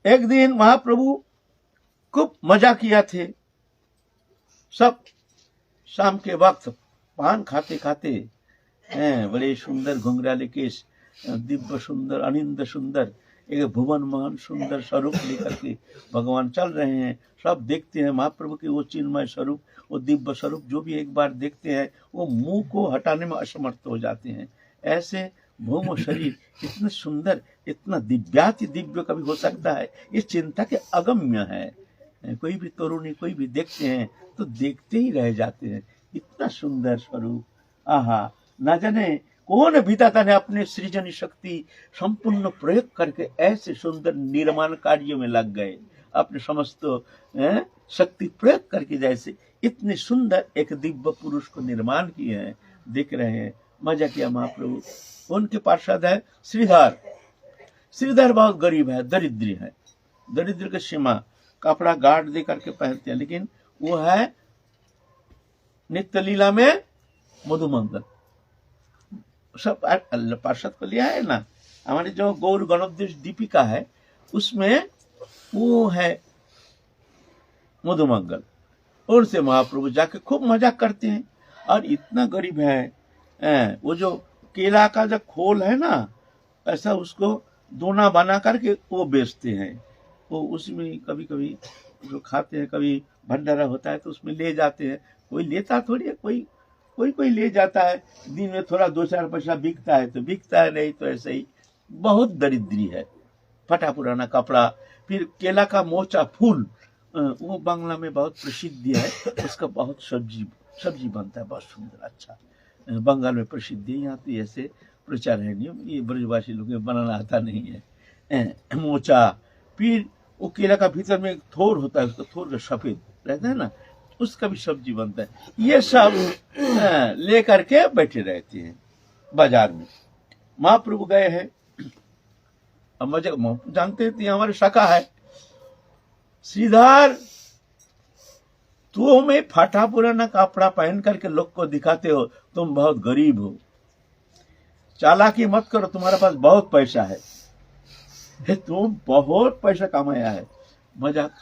एक दिन महाप्रभु खूब मजा किया थे, सब शाम के वक्त पान खाते खाते बड़े सुंदर घुंघराले केश, दिव्य सुंदर, अनिंद सुंदर, एक भुवन मोहन सुंदर स्वरूप लेकर के भगवान चल रहे हैं। सब देखते हैं महाप्रभु के वो चिन्मय स्वरूप, वो दिव्य स्वरूप, जो भी एक बार देखते हैं वो मुंह को हटाने में असमर्थ हो जाते हैं। ऐसे भौम शरीर इतने सुंदर, इतना दिव्याति दिव्य कभी हो सकता है, ये चिंता के अगम्य है। कोई भी तरुणी, कोई भी देखते हैं तो देखते ही रह जाते हैं, इतना सुंदर स्वरूप। आहा, न जाने कौन विधाता ने अपने सृजन शक्ति संपूर्ण प्रयोग करके ऐसे सुंदर निर्माण कार्यों में लग गए, अपने समस्त शक्ति प्रयोग करके जैसे इतने सुंदर एक दिव्य पुरुष को निर्माण किए हैं। देख रहे हैं, मजा किया महाप्रभु। उनके पार्षद है श्रीधर। श्रीधर बहुत गरीब है, दरिद्र है, दरिद्र के सीमा, कपड़ा गार्ड दे करके पहनते हैं, लेकिन वो है नित्य लीला में मधुमंगल। सब पार्षद को लिया है ना, हमारे जो गौर गणोपदेश दीपिका है उसमें वो है मधुमंगल। उनसे महाप्रभु जाके खूब मजाक करते हैं। और इतना गरीब है, वो जो केला का जो खोल है ना, ऐसा उसको दोना बना करके वो बेचते हैं। वो उसमें कभी कभी जो खाते हैं, कभी भंडारा होता है तो उसमें ले जाते हैं। कोई लेता थोड़ी है, कोई ले जाता है, दिन में थोड़ा 2-4 पैसा बिकता है तो बिकता है, नहीं तो ऐसे ही। बहुत दरिद्री है, फटा पुराना कपड़ा। फिर केला का मोचा फूल, वो बांग्ला में बहुत प्रसिद्ध है, उसका बहुत सब्जी बनता है, बहुत सुंदर, अच्छा। बंगाल में प्रसिद्ध है, यहाँ तो ऐसे प्रचार है नहीं, ये ब्रजवासी लोग बनाना आता नहीं है। मोचा, फिर वो केला का भीतर में एक थोर होता है, उसका थोर का सफेद रहता है ना, उसका भी सब्जी बनता है। ये सब लेकर के बैठे रहते हैं बाजार में। महाप्रभु गए हैं, अब मजे जानते हैं, हमारे सखा है श्रीधर, तुम्हें फटा पुराना कपड़ा पहन करके लोग को दिखाते हो, तुम बहुत गरीब हो, चालाकी मत करो, तुम्हारे पास बहुत पैसा है, तुम बहुत पैसा कमाया है। मजाक।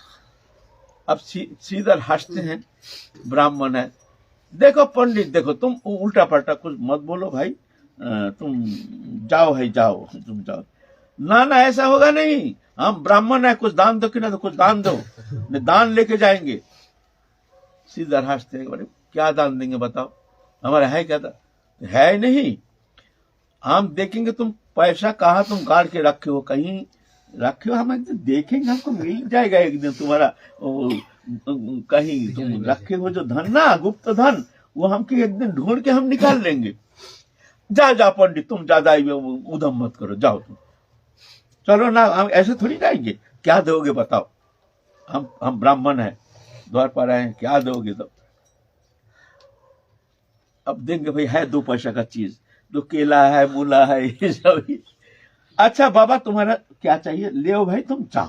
अब श्रीधर हंसते हैं, ब्राह्मण है, देखो पंडित, देखो तुम उल्टा पलटा कुछ मत बोलो भाई, तुम जाओ है, जाओ तुम जाओ। ना ऐसा होगा नहीं, हम ब्राह्मण है, कुछ दान दो कि ना, तो कुछ दान दो, दान लेके जाएंगे। श्रीधर हंसते हैं, बोले क्या दान देंगे बताओ, हमारा है क्या था? है नहीं, हम देखेंगे तुम पैसा कहाँ तुम गाड़ के रखे हो, कहीं रखे हो, हम एक दिन देखेंगे, हमको मिल जाएगा एक दिन तुम्हारा कहीं तुम रखे हो जो धन ना, गुप्त धन, वो हमको एक दिन ढूंढ के हम निकाल लेंगे। जा पंडित, तुम ज्यादा उधम मत करो, जाओ तुम, चलो ना, हम ऐसे थोड़ी जाएंगे। क्या दोगे बताओ, हम ब्राह्मण है, द्वार पर आए, क्या दोगे? तो अब देंगे भाई, है 2 पैसा का चीज, तो केला है, मूला है, ये सब। अच्छा बाबा, तुम्हारा क्या चाहिए, ले भाई, तुम जाओ,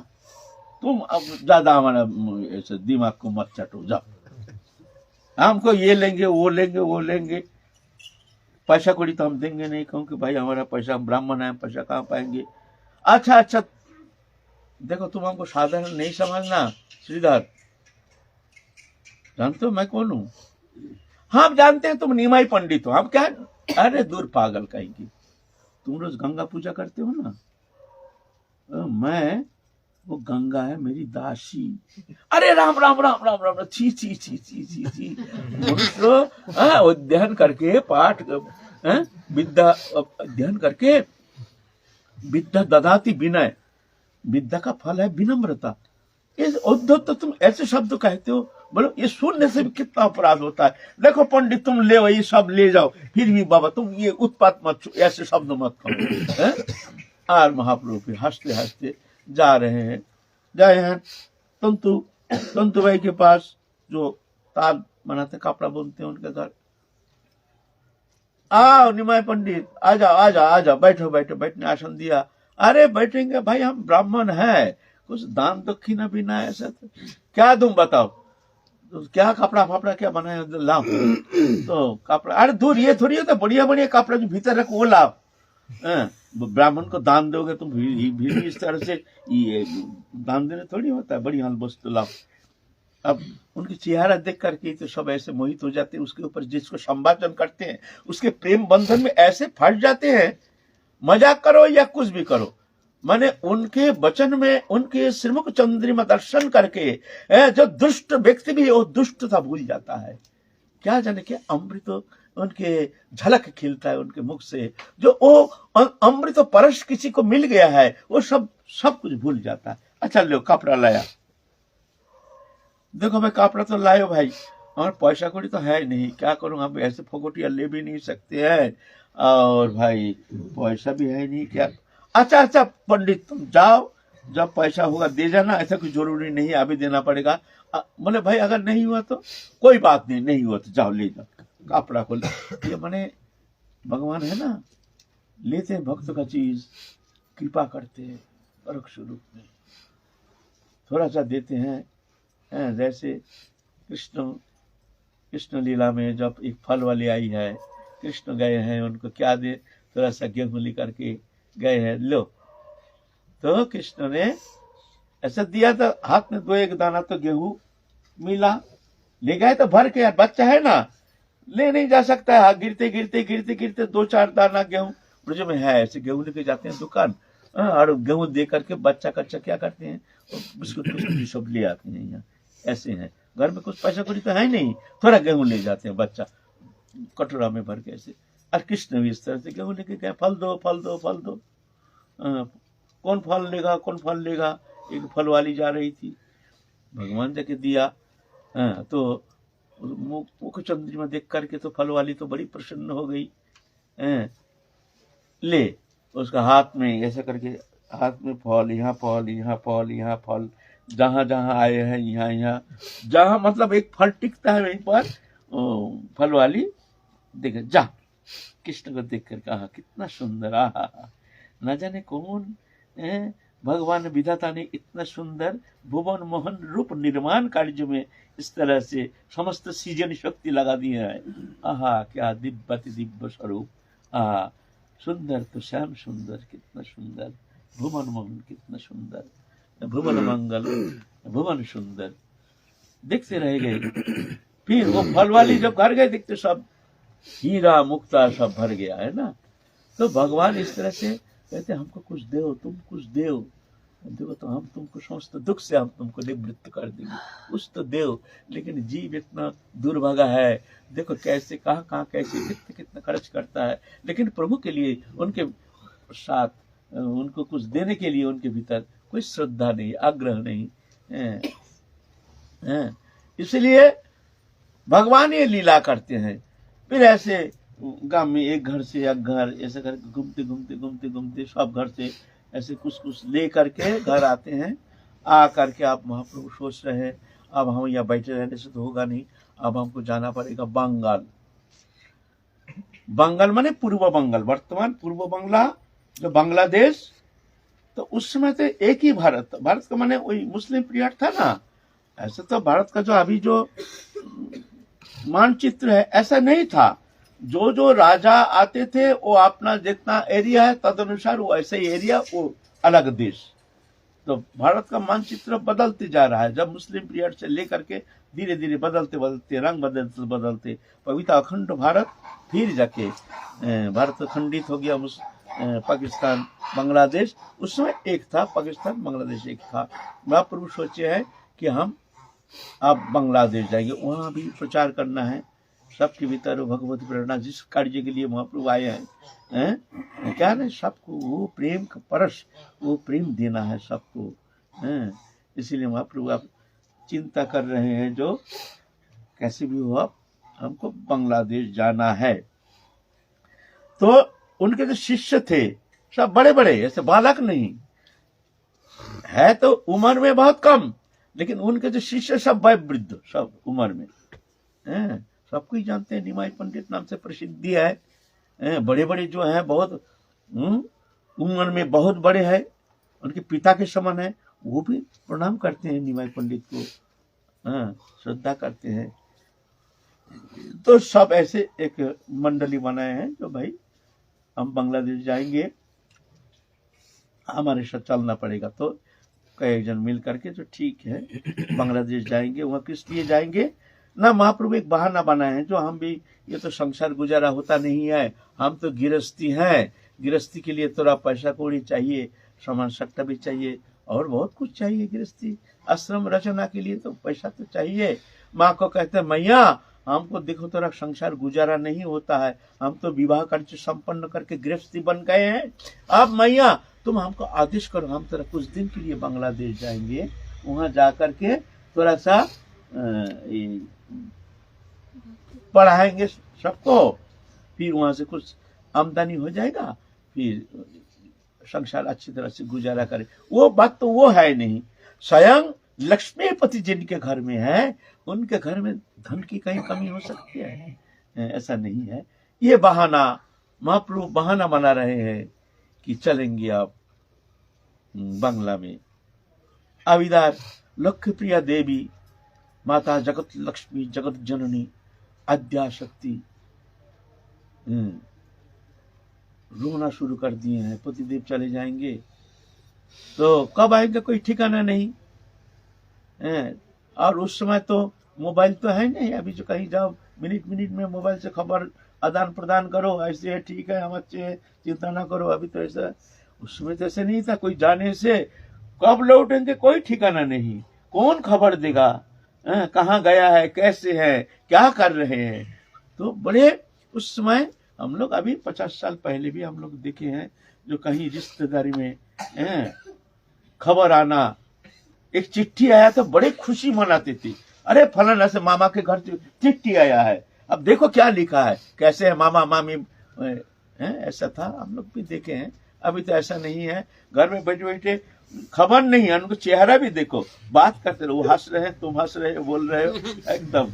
तुम अब ज्यादा हमारा ऐसे दिमाग को मत चटो, जाओ, हमको ये लेंगे, वो लेंगे, पैसा कौड़ी तो हम देंगे नहीं, क्योंकि भाई हमारा पैसा, हम ब्राह्मण है, पैसा कहाँ पाएंगे। अच्छा, देखो तुम हमको साधारण नहीं समझना श्रीधर, जानते हो मैं कौन हूँ? हम जानते हैं तुम निमाई पंडित हो। हम क्या? अरे दूर पागल कहेंगे, तुम रोज गंगा पूजा करते हो ना, मैं वो गंगा है मेरी दासी। अरे राम राम राम राम राम, छी अध्ययन करके, पाठ विद्या अध्ययन करके, विद्या ददाती विनय, विद्या का फल है विनम्रता। इस उद्धत तो तुम ऐसे शब्द कहते हो, बोलो ये सुनने से भी कितना अपराध होता है। देखो पंडित, तुम ले ये सब ले जाओ, फिर भी बाबा तुम ये उत्पात मत, ऐसे शब्द मत कहो। और महाप्रभु फिर हंसते हंसते जा रहे हैं। गए हैं तंतु भाई के पास, जो ताल बनाते, कपड़ा बुनते हैं, उनके घर। आओ निमाय पंडित, आ जाओ, बैठो, बैठने आसन दिया। अरे बैठेंगे भाई, हम ब्राह्मण है, कुछ दान दक्षिणा भी ना, ऐसा तो क्या तुम बताओ, तो क्या कपड़ा फापड़ा क्या बनाए, लाओ। तो कपड़ा, अरे दूर, ये थोड़ी होता, बढ़िया कपड़ा जो भीतर रखो वो लाओ। ब्राह्मण को दान दोगे तुम भी इस तरह से, ये दान देने थोड़ी होता है, बढ़िया वस्तु लाओ। अब उनकी चेहरा देख करके तो सब ऐसे मोहित हो जाते हैं, उसके ऊपर जिसको संभाषण करते हैं उसके प्रेम बंधन में ऐसे फट जाते हैं, मजाक करो या कुछ भी करो, माने उनके वचन में उनके श्रीमुख चंद्रिमा दर्शन करके जो दुष्ट व्यक्ति भी वो दुष्टता भूल जाता है। क्या जाने क्या अमृत उनके झलक खिलता है उनके मुख से, जो वो अमृत परश किसी को मिल गया है वो सब कुछ भूल जाता है। अच्छा लो कपड़ा लाया, देखो मैं कपड़ा तो लायो भाई, और पैसा कौड़ी तो है नहीं, क्या करूं, हम ऐसे फोगोटिया ले भी नहीं सकते हैं, और भाई पैसा भी है नहीं, क्या। अच्छा पंडित तुम जाओ, जब पैसा होगा दे जाना, ऐसा कुछ जरूरी नहीं अभी देना पड़ेगा। बोले भाई अगर नहीं हुआ तो कोई बात नहीं, नहीं हुआ तो जाओ ले जाओ कपड़ा को। ये माने भगवान है ना, लेते हैं भक्त का चीज, कृपा करते हैं परोक्ष रूप में, थोड़ा सा देते हैं। जैसे कृष्ण लीला में जब एक फल वाली आई है, कृष्ण गए हैं, उनको क्या दे, थोड़ा सा गेहूं लेकर के गए हैं, लो, तो कृष्ण ने ऐसा दिया तो हाथ में 2-1 दाना तो गेहूं मिला, ले गए तो भर के, बच्चा है ना ले नहीं जा सकता है, गिरते गिरते गिरते गिरते 2-4 दाना गेहूं ब्रज में है, ऐसे गेहूं लेके जाते हैं दुकान, और गेहूं दे करके बच्चा कच्चा क्या करते हैं, बिस्कुट सब ले आते हैं। यहाँ ऐसे हैं, घर में कुछ पैसा कुछ तो है नहीं, थोड़ा गेहूं ले जाते हैं बच्चा कटोरा में भर के ऐसे। और कृष्ण भी इस तरह से गेहूं लेके गए, फल दो फल दो फल दो, कौन फल लेगा कौन फल लेगा, एक फल वाली जा रही थी, भगवान जाके दिया, तो मुख चंद्रिमा देख करके तो फल वाली तो बड़ी प्रसन्न हो गई, ले उसका हाथ में ऐसा करके, हाथ में फल, यहाँ फल यहाँ फल यहाँ फल, जहां जहां आए हैं यहाँ यहाँ, जहां मतलब एक फल टिकता है वहीं पर फल वाली देखे, जा कृष्ण को देख कर कहा कितना सुंदर, आहा न जाने कौन भगवान विधाता ने इतना सुंदर भुवन मोहन रूप निर्माण कार्य में इस तरह से समस्त सृजन शक्ति लगा दी है। आहा क्या दिव्य दिव्य स्वरूप, आहा सुंदर तो श्याम सुंदर, कितना सुंदर, भुवन मोहन कितना सुंदर, भुवन मंगल भुवन सुंदर, देखते रह गए। फिर वो फल वाली जब घर गए देखते सब हीरा मुक्ता सब भर गया है ना। तो भगवान इस तरह से कहते हमको कुछ दो, तुम कुछ दो, देखो तो हम तुमको समस्त दुख से हम तुमको निवृत्त कर देंगे, कुछ तो दो। लेकिन जीव इतना दुर्भागा है, देखो कैसे कहाँ कहाँ कैसे कितना कितना खर्च करता है, लेकिन प्रभु के लिए उनके साथ उनको कुछ देने के लिए उनके भीतर कोई श्रद्धा नहीं, आग्रह नहीं है। इसलिए भगवान ये लीला करते हैं। फिर ऐसे गांव में एक घर से एक घर ऐसे करके घूमते घूमते घूमते घूमते सब घर से ऐसे कुछ ले करके घर आते हैं। आ करके आप महाप्रभु सोच रहे हैं अब हम यहाँ बैठे रहने से तो होगा नहीं, अब हमको जाना पड़ेगा बंगाल। बंगाल माने पूर्व बंगाल, वर्तमान पूर्व बांग्ला जो बांग्लादेश, तो उस समय तो एक ही भारत, भारत का माने वही मुस्लिम पीरियड था ना। ऐसा तो भारत का जो अभी जो मानचित्र है ऐसा नहीं था, जो जो राजा आते थे वो अपना जितना एरिया है तदनुसार वो ऐसे ही एरिया, वो अलग देश। तो भारत का मानचित्र बदलते जा रहा है, जब मुस्लिम पीरियड से लेकर के धीरे धीरे बदलते बदलते रंग बदलते बदलते पवित्र अखंड भारत, फिर जाके भारत खंडित हो गया पाकिस्तान बांग्लादेश। उस समय एक था पाकिस्तान बांग्लादेश एक था। महाप्रभु सोचे हैं कि हम अब बांग्लादेश जाएंगे, वहां भी प्रचार करना है, सबके भीतर भगवती प्रेरणा जिस कार्य के लिए महाप्रभु आए हैं क्या नहीं, सबको वो प्रेम का परश, वो प्रेम देना है सबको। इसीलिए महाप्रभु आप चिंता कर रहे हैं, जो कैसे भी हो आप हमको बांग्लादेश जाना है। तो उनके जो शिष्य थे सब बड़े बड़े, ऐसे बालक नहीं है, तो उम्र में बहुत कम, लेकिन उनके जो शिष्य सब वृद्ध, सब उम्र में सबको ही जानते हैं, निमाई पंडित नाम से प्रसिद्धि है। बड़े बड़े जो हैं बहुत उम्र में बहुत बड़े हैं, उनके पिता के समान है, वो भी प्रणाम करते हैं निमाई पंडित को, श्रद्धा करते हैं। तो सब ऐसे एक मंडली बनाए हैं, जो भाई हम बांग्लादेश जाएंगे, हमारे साथ चलना पड़ेगा। तो कई जन मिल करके तो ठीक है बांग्लादेश जाएंगे। वहाँ किस लिए जाएंगे ना, महाप्रभु एक बहाना बनाए हैं जो हम भी, ये तो संसार गुजारा होता नहीं है, हम तो गृहस्थी हैं, गृहस्थी के लिए थोड़ा पैसा कौड़ी चाहिए, सामान सट्टा भी चाहिए और बहुत कुछ चाहिए। गृहस्थी आश्रम रचना के लिए तो पैसा तो चाहिए। माँ को कहते हैं मैया हमको देखो थोड़ा संसार गुजारा नहीं होता है, हम तो विवाह कार्य संपन्न करके गृहस्थी बन गए हैं, अब मैया तुम हमको आदेश करो, हम थोड़ा कुछ दिन के लिए बांग्लादेश जाएंगे, वहां जाकर के थोड़ा सा पढ़ाएंगे सबको, फिर वहां से कुछ आमदनी हो जाएगा, फिर संसार अच्छी तरह से गुजारा करे। वो बात तो वो है नहीं। स्वयं लक्ष्मीपति जिनके घर में है उनके घर में धन की कहीं कमी हो सकती है? ऐसा नहीं है। ये बहाना महाप्रभु बहाना बना रहे हैं कि चलेंगे आप बांग्ला में। अब इधर लक्ष्मीप्रिया देवी माता जगत लक्ष्मी जगत जननी आद्याशक्ति रोना शुरू कर दिए हैं। पतिदेव चले जाएंगे तो कब आएंगे कोई ठिकाना नहीं है। और उस समय तो मोबाइल तो है नहीं, अभी जो कहीं जाओ मिनट मिनट में मोबाइल से खबर आदान प्रदान करो, ऐसे है ठीक है हम अच्छे हैं चिंता ना करो। अभी तो ऐसा, उस समय तो ऐसे नहीं था, कोई जाने से कब लौटेंगे कोई ठिकाना नहीं, कौन खबर देगा, कहाँ गया है, कैसे है, क्या कर रहे हैं। तो बड़े उस समय हम लोग अभी 50 साल पहले भी हम लोग देखे हैं जो कहीं रिश्तेदारी में खबर आना, एक चिट्ठी आया तो बड़े खुशी मनाते थे, अरे फलाना से मामा के घर चिट्ठी आया है, अब देखो क्या लिखा है, कैसे है मामा मामी, ऐसा था हम लोग भी देखे हैं। अभी तो ऐसा नहीं है, घर में बैठे बैठे खबर नहीं है, उनको चेहरा भी देखो, बात करते रहो, वो हंस रहे हैं तुम हंस रहे हो, बोल रहे हो एकदम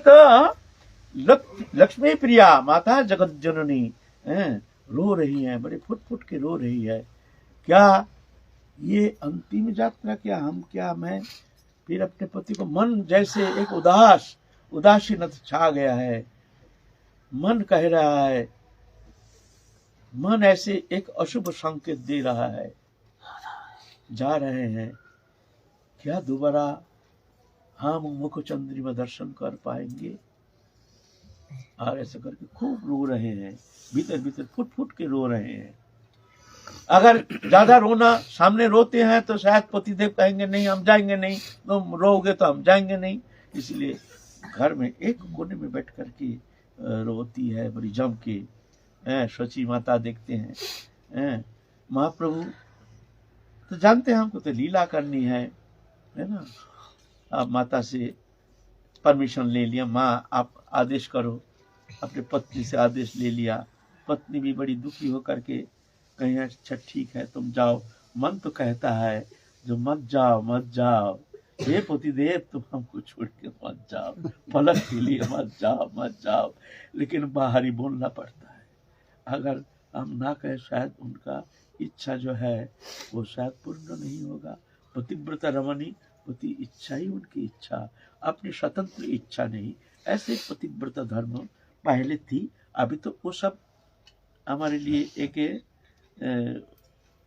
तो लक्ष्मी प्रिया माता जगत जननी रो रही है, बड़े फुट फुट के रो रही है। क्या ये अंतिम यात्रा, क्या हम, क्या मैं फिर अपने पति को, मन जैसे एक उदासीनता छा गया है, मन कह रहा है, मन ऐसे एक अशुभ संकेत दे रहा है, जा रहे हैं, क्या दोबारा हम मुख चंद्रिमा दर्शन कर पाएंगे। और ऐसा करके खूब रो रहे हैं, भीतर भीतर फुट फुट के रो रहे हैं। अगर ज्यादा रोना, सामने रोते हैं तो शायद पतिदेव कहेंगे नहीं हम जाएंगे नहीं, तुम रोगे तो हम जाएंगे नहीं, इसलिए घर में एक कोने में बैठ करके रोती है बड़ी जम के। शची माता देखते हैं, महाप्रभु तो जानते हैं हमको तो लीला करनी है ना। आप माता से परमिशन ले लिया, माँ आप आदेश करो, अपने पत्नी से आदेश ले लिया। पत्नी भी बड़ी दुखी होकर के कहीं अच्छा ठीक है तुम जाओ, मन तो कहता है जो मत जाओ, हे पतिदेव तुम हमको छोड़ के मत जाओ, पलक के लिए मत जाओ, लेकिन बाहर ही बोलना पड़ता है। अगर हम ना कहे शायद उनका इच्छा जो है वो शायद पूर्ण नहीं होगा। पतिव्रता रमणी, पति इच्छा ही उनकी इच्छा, अपनी स्वतंत्र इच्छा नहीं। ऐसे पतिव्रता धर्म पहले थी, अभी तो वो सब हमारे लिए एक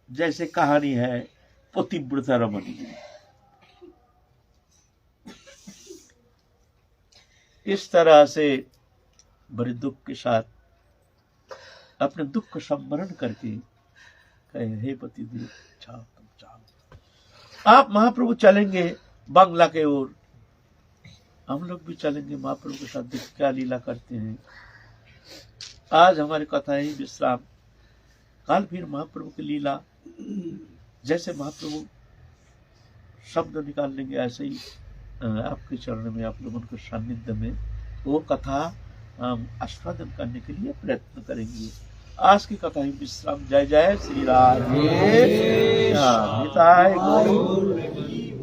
जैसे कहानी है पतिव्रता रमणी। इस तरह से बड़े दुख के साथ अपने दुख को संवरण करके कहे हे पतिदेव जाओ तुम जाओ। आप महाप्रभु चलेंगे बांग्ला के ओर, हम लोग भी चलेंगे महाप्रभु के साथ, देख क्या लीला करते हैं। आज हमारी कथा ही विश्राम, कल फिर महाप्रभु की लीला। जैसे महाप्रभु शब्द निकाल लेंगे ऐसे ही आपके चरण में, आप लोगों के सानिध्य में वो कथा हम आस्वादन करने के लिए प्रयत्न करेंगे। आज की कथा ही विश्राम। जय जय श्री राधे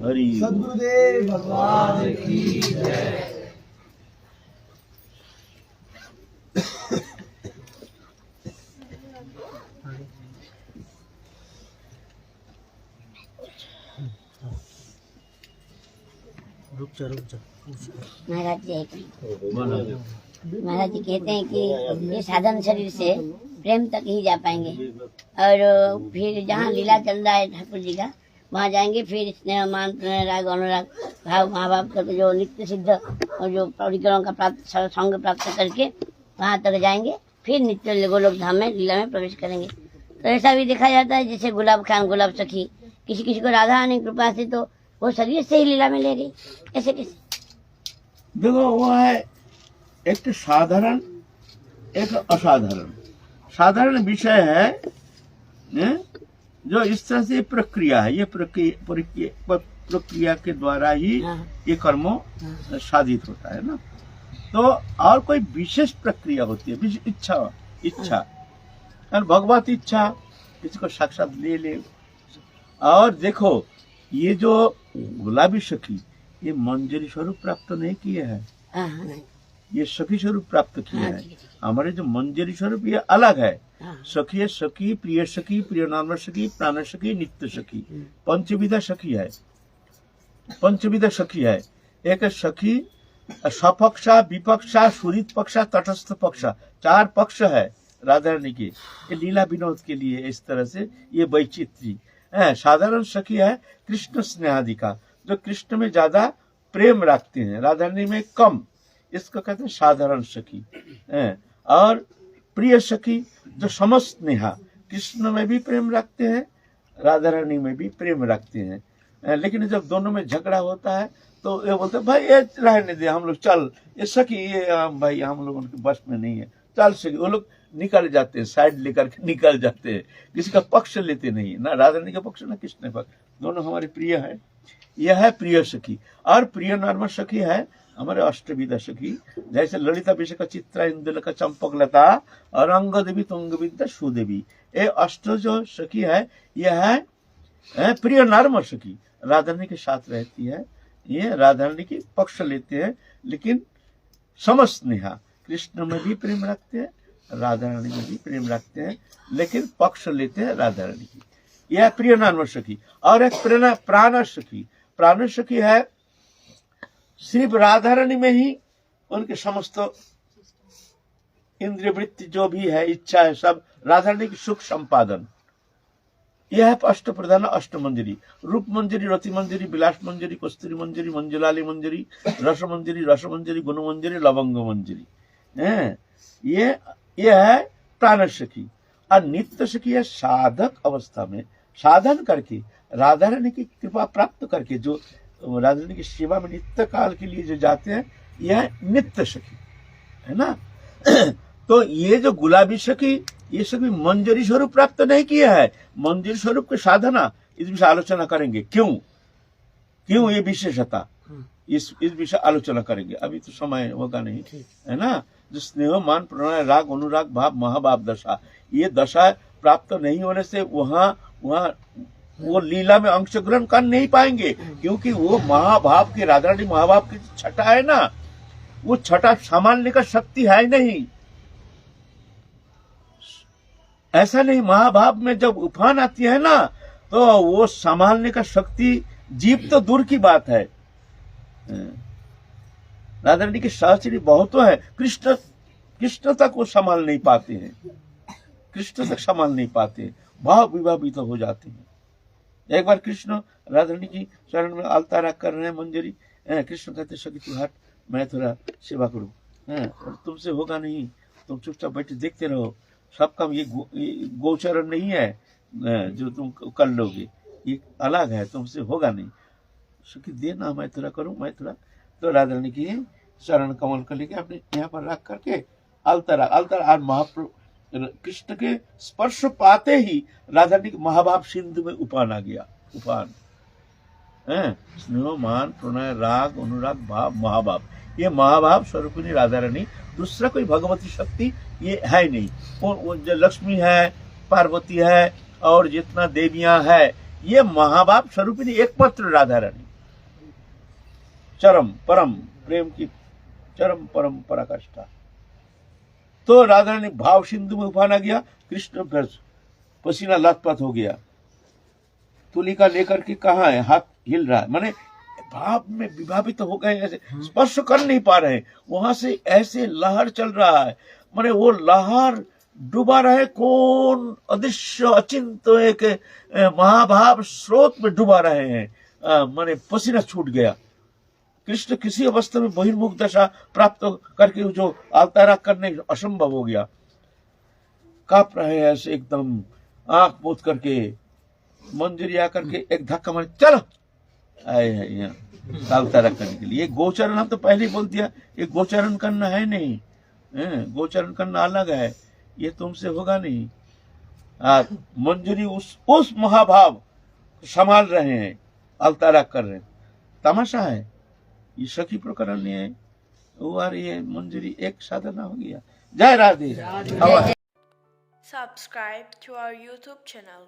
हरि सद्गुरुदेव भगवान की जय। रुक जा महाराज जी महाराज जी कहते हैं कि ये साधन शरीर से प्रेम तक ही जा पाएंगे। और फिर जहाँ लीला चल रहा है ठाकुर जी का, वहाँ जाएंगे। फिर स्नेह मान प्रेम राग अनुराग भाव माँ बाप का जो नित्य सिद्ध और जो परिकरों का प्राप्त संग प्राप्त करके वहाँ तक जाएंगे। फिर नित्य गोलोक धाम में लीला में प्रवेश करेंगे। तो ऐसा भी देखा जाता है, जैसे गुलाब खान गुलाब सखी, किसी किसी को राधा रानी की कृपा से तो वो शरीर से ही लीला में ले गई। ऐसे कैसे? देखो, वो है एक साधारण एक असाधारण। साधारण विषय है जो इस तरह से प्रक्रिया है, ये प्रक्रिया के द्वारा ही ये कर्मों साधित होता है ना। तो और कोई विशेष प्रक्रिया होती है, विशेष इच्छा और भगवत इच्छा, इसको साक्षात ले। और देखो, ये जो गुलाबी सखी, ये मंजरी स्वरूप प्राप्त नहीं किए हैं, ये सखी स्वरूप प्राप्त किया है। हमारे जो मंजरी स्वरूप ये अलग है। सखी है, सखी, प्रिय नाम सखी, प्राण सखी, नित्य सखी, पंचविधा सखी है। पंचविधा सखी है। एक सखी सपक्षा, विपक्षा, सुरित पक्षा, तटस्थ पक्षा, 4 पक्ष है राधा रानी के। ये लीला विनोद के लिए इस तरह से ये वैचित्री है। साधारण सखी है कृष्ण स्नेहादिका, जो कृष्ण में ज्यादा प्रेम रखते हैं, राधा रानी में कम, इसको कहते हैं साधारण सखी है। और प्रिय सखी जो समस्त स्नेहा, कृष्ण में भी प्रेम रखते हैं, राधा रानी में भी प्रेम रखते हैं। लेकिन जब दोनों में झगड़ा होता है तो ये बोलते हैं भाई ये रहने दे, हम लोग चल, ये सखी ये भाई हम लोग उनके बस में नहीं है, चल सखी। वो लोग निकल जाते हैं, साइड लेकर के निकल जाते हैं, किसी का पक्ष लेते नहीं, ना राधा रानी का पक्ष ना कृष्ण का पक्ष, दोनों हमारे प्रिय है। यह है प्रिय सखी। और प्रिय नर्म सखी है हमारे अष्टविधा सखी, जैसे ललिता विषय का चित्रा, इंदुलका, चंपक लता और अंग देवी, तुंग विद्या, सुदेवी। ये अष्ट जो सखी है, यह है प्रिय नर्म सखी, राधा रानी के साथ रहती है। ये राधा रानी की पक्ष लेते हैं, लेकिन समस्त स्नेहा, कृष्ण में भी प्रेम रखते हैं, राधा रानी में भी प्रेम रखते हैं, लेकिन पक्ष लेते हैं राधा रानी की। यह प्रिय नर्म सखी। और एक प्राण सखी। प्राण सखी है सिर्फ राधा रानी में ही उनके समस्त इंद्रिय वृत्ति जो भी है, इच्छा है, सब राधा रानी की सुख संपादन। यह है अष्ट प्रधान अष्ट मंजरी। रूप मंजरी, रति मंजरी, विलास मंजरी, कस्तूरी मंजरी, मंजुलाली मंजरी, रस मंजरी, गुण मंजरी, लवंग मंजरी। ये है प्राण सखी। और नित्य सखी है साधक अवस्था में साधन करके, राधा रानी की कृपा प्राप्त करके, जो राधा रानी की सेवा में नित्य काल के लिए जो जाते हैं, यह नित्य सखी है ना। तो ये जो गुलाबी सखी, ये सभी मंजरी स्वरूप प्राप्त नहीं किया है। मंजरी स्वरूप की साधना, इस विषय आलोचना करेंगे, क्यों ये विशेषता, इस विषय आलोचना करेंगे। अभी तो समय होगा नहीं, है ना। जो स्नेह मान प्रणय राग अनुराग भाव महाभाव दशा, ये दशा प्राप्त नहीं होने से वहाँ वो लीला में अंशग्रहण कर नहीं पाएंगे, क्योंकि वो महाभाव के, राधा रानी महाभाव की छटा है ना, वो छटा संभालने का शक्ति है नहीं। ऐसा नहीं, महाभाव में जब उफान आती है ना, तो वो संभालने का शक्ति जीव तो दूर की बात है। राधा रानी की सहचरी बहुत तो है, कृष्ण तक वो संभाल नहीं पाते हैं, कृष्ण तक संभाल नहीं पाते, भाव विभावित हो जाते हैं। एक बार कृष्ण राधा रानी की शरण में अलतारा कर रहे हैं मंजरी, कृष्ण कहते सखी तू हट, मैं थोड़ा सेवा करूं, और तुमसे होगा नहीं, तुम चुपचाप बैठे देखते रहो, सब काम ये गोचरण नहीं है जो तुम कर लोगे, ये अलग है, तुमसे होगा नहीं। सखी देना, मैं थोड़ा करूं, मैं थोड़ा। तो राधा रानी की शरण कमल कर लेके अपने यहाँ पर रख करके अलतारा और महाप्रभु कृष्ण के स्पर्श पाते ही राधा रानी महाभाव सिंधु में उफान आ गया। उफान स्नेह मान प्रणय राग अनुराग भाव महाभाव, ये महाभाव स्वरूपिणी राधा रानी, दूसरा कोई भगवती शक्ति ये है नहीं। वो जो लक्ष्मी है, पार्वती है और जितना देवियां है, ये महाभाव स्वरूपिणी एकमात्र राधा रानी, चरम परम प्रेम की चरम परम पराकाष्ठा। तो राधा रानी भाव सिंधु में उफान आ गया, कृष्ण फिर पसीना लथपथ हो गया, तुलिका लेकर के कहाँ है, हाथ हिल रहा है, माने भाव में विभावित हो गए, ऐसे स्पर्श कर नहीं पा रहे, वहां से ऐसे लहर चल रहा है, माने वो लहर डूबा रहे कौन? अदृश्य अचिंत एक महाभाव स्रोत में डूबा रहे हैं। माने पसीना छूट गया। कृष्ण किसी अवस्था में बहिर्मुख दशा प्राप्त करके जो अवतारा करने असंभव हो गया। कांप रहे हैं ऐसे एकदम आंख पोत करके। मंजरी आकर के एक धक्का मारे, चलो आए हैं यहाँ अवतारा करने के लिए। ये गोचरण हम तो पहले ही बोल दिया, ये गोचरण करना है नहीं, गोचरण करना अलग है, ये तुमसे होगा नहीं। मंजरी उस महाभाव संभाल रहे हैं, अवतारा कर रहे हैं। तमाशा है ये। सखी प्रकरण है वो आ रही है, मंजरी एक साधना हो गया। जय Radhe. Subscribe to our YouTube channel.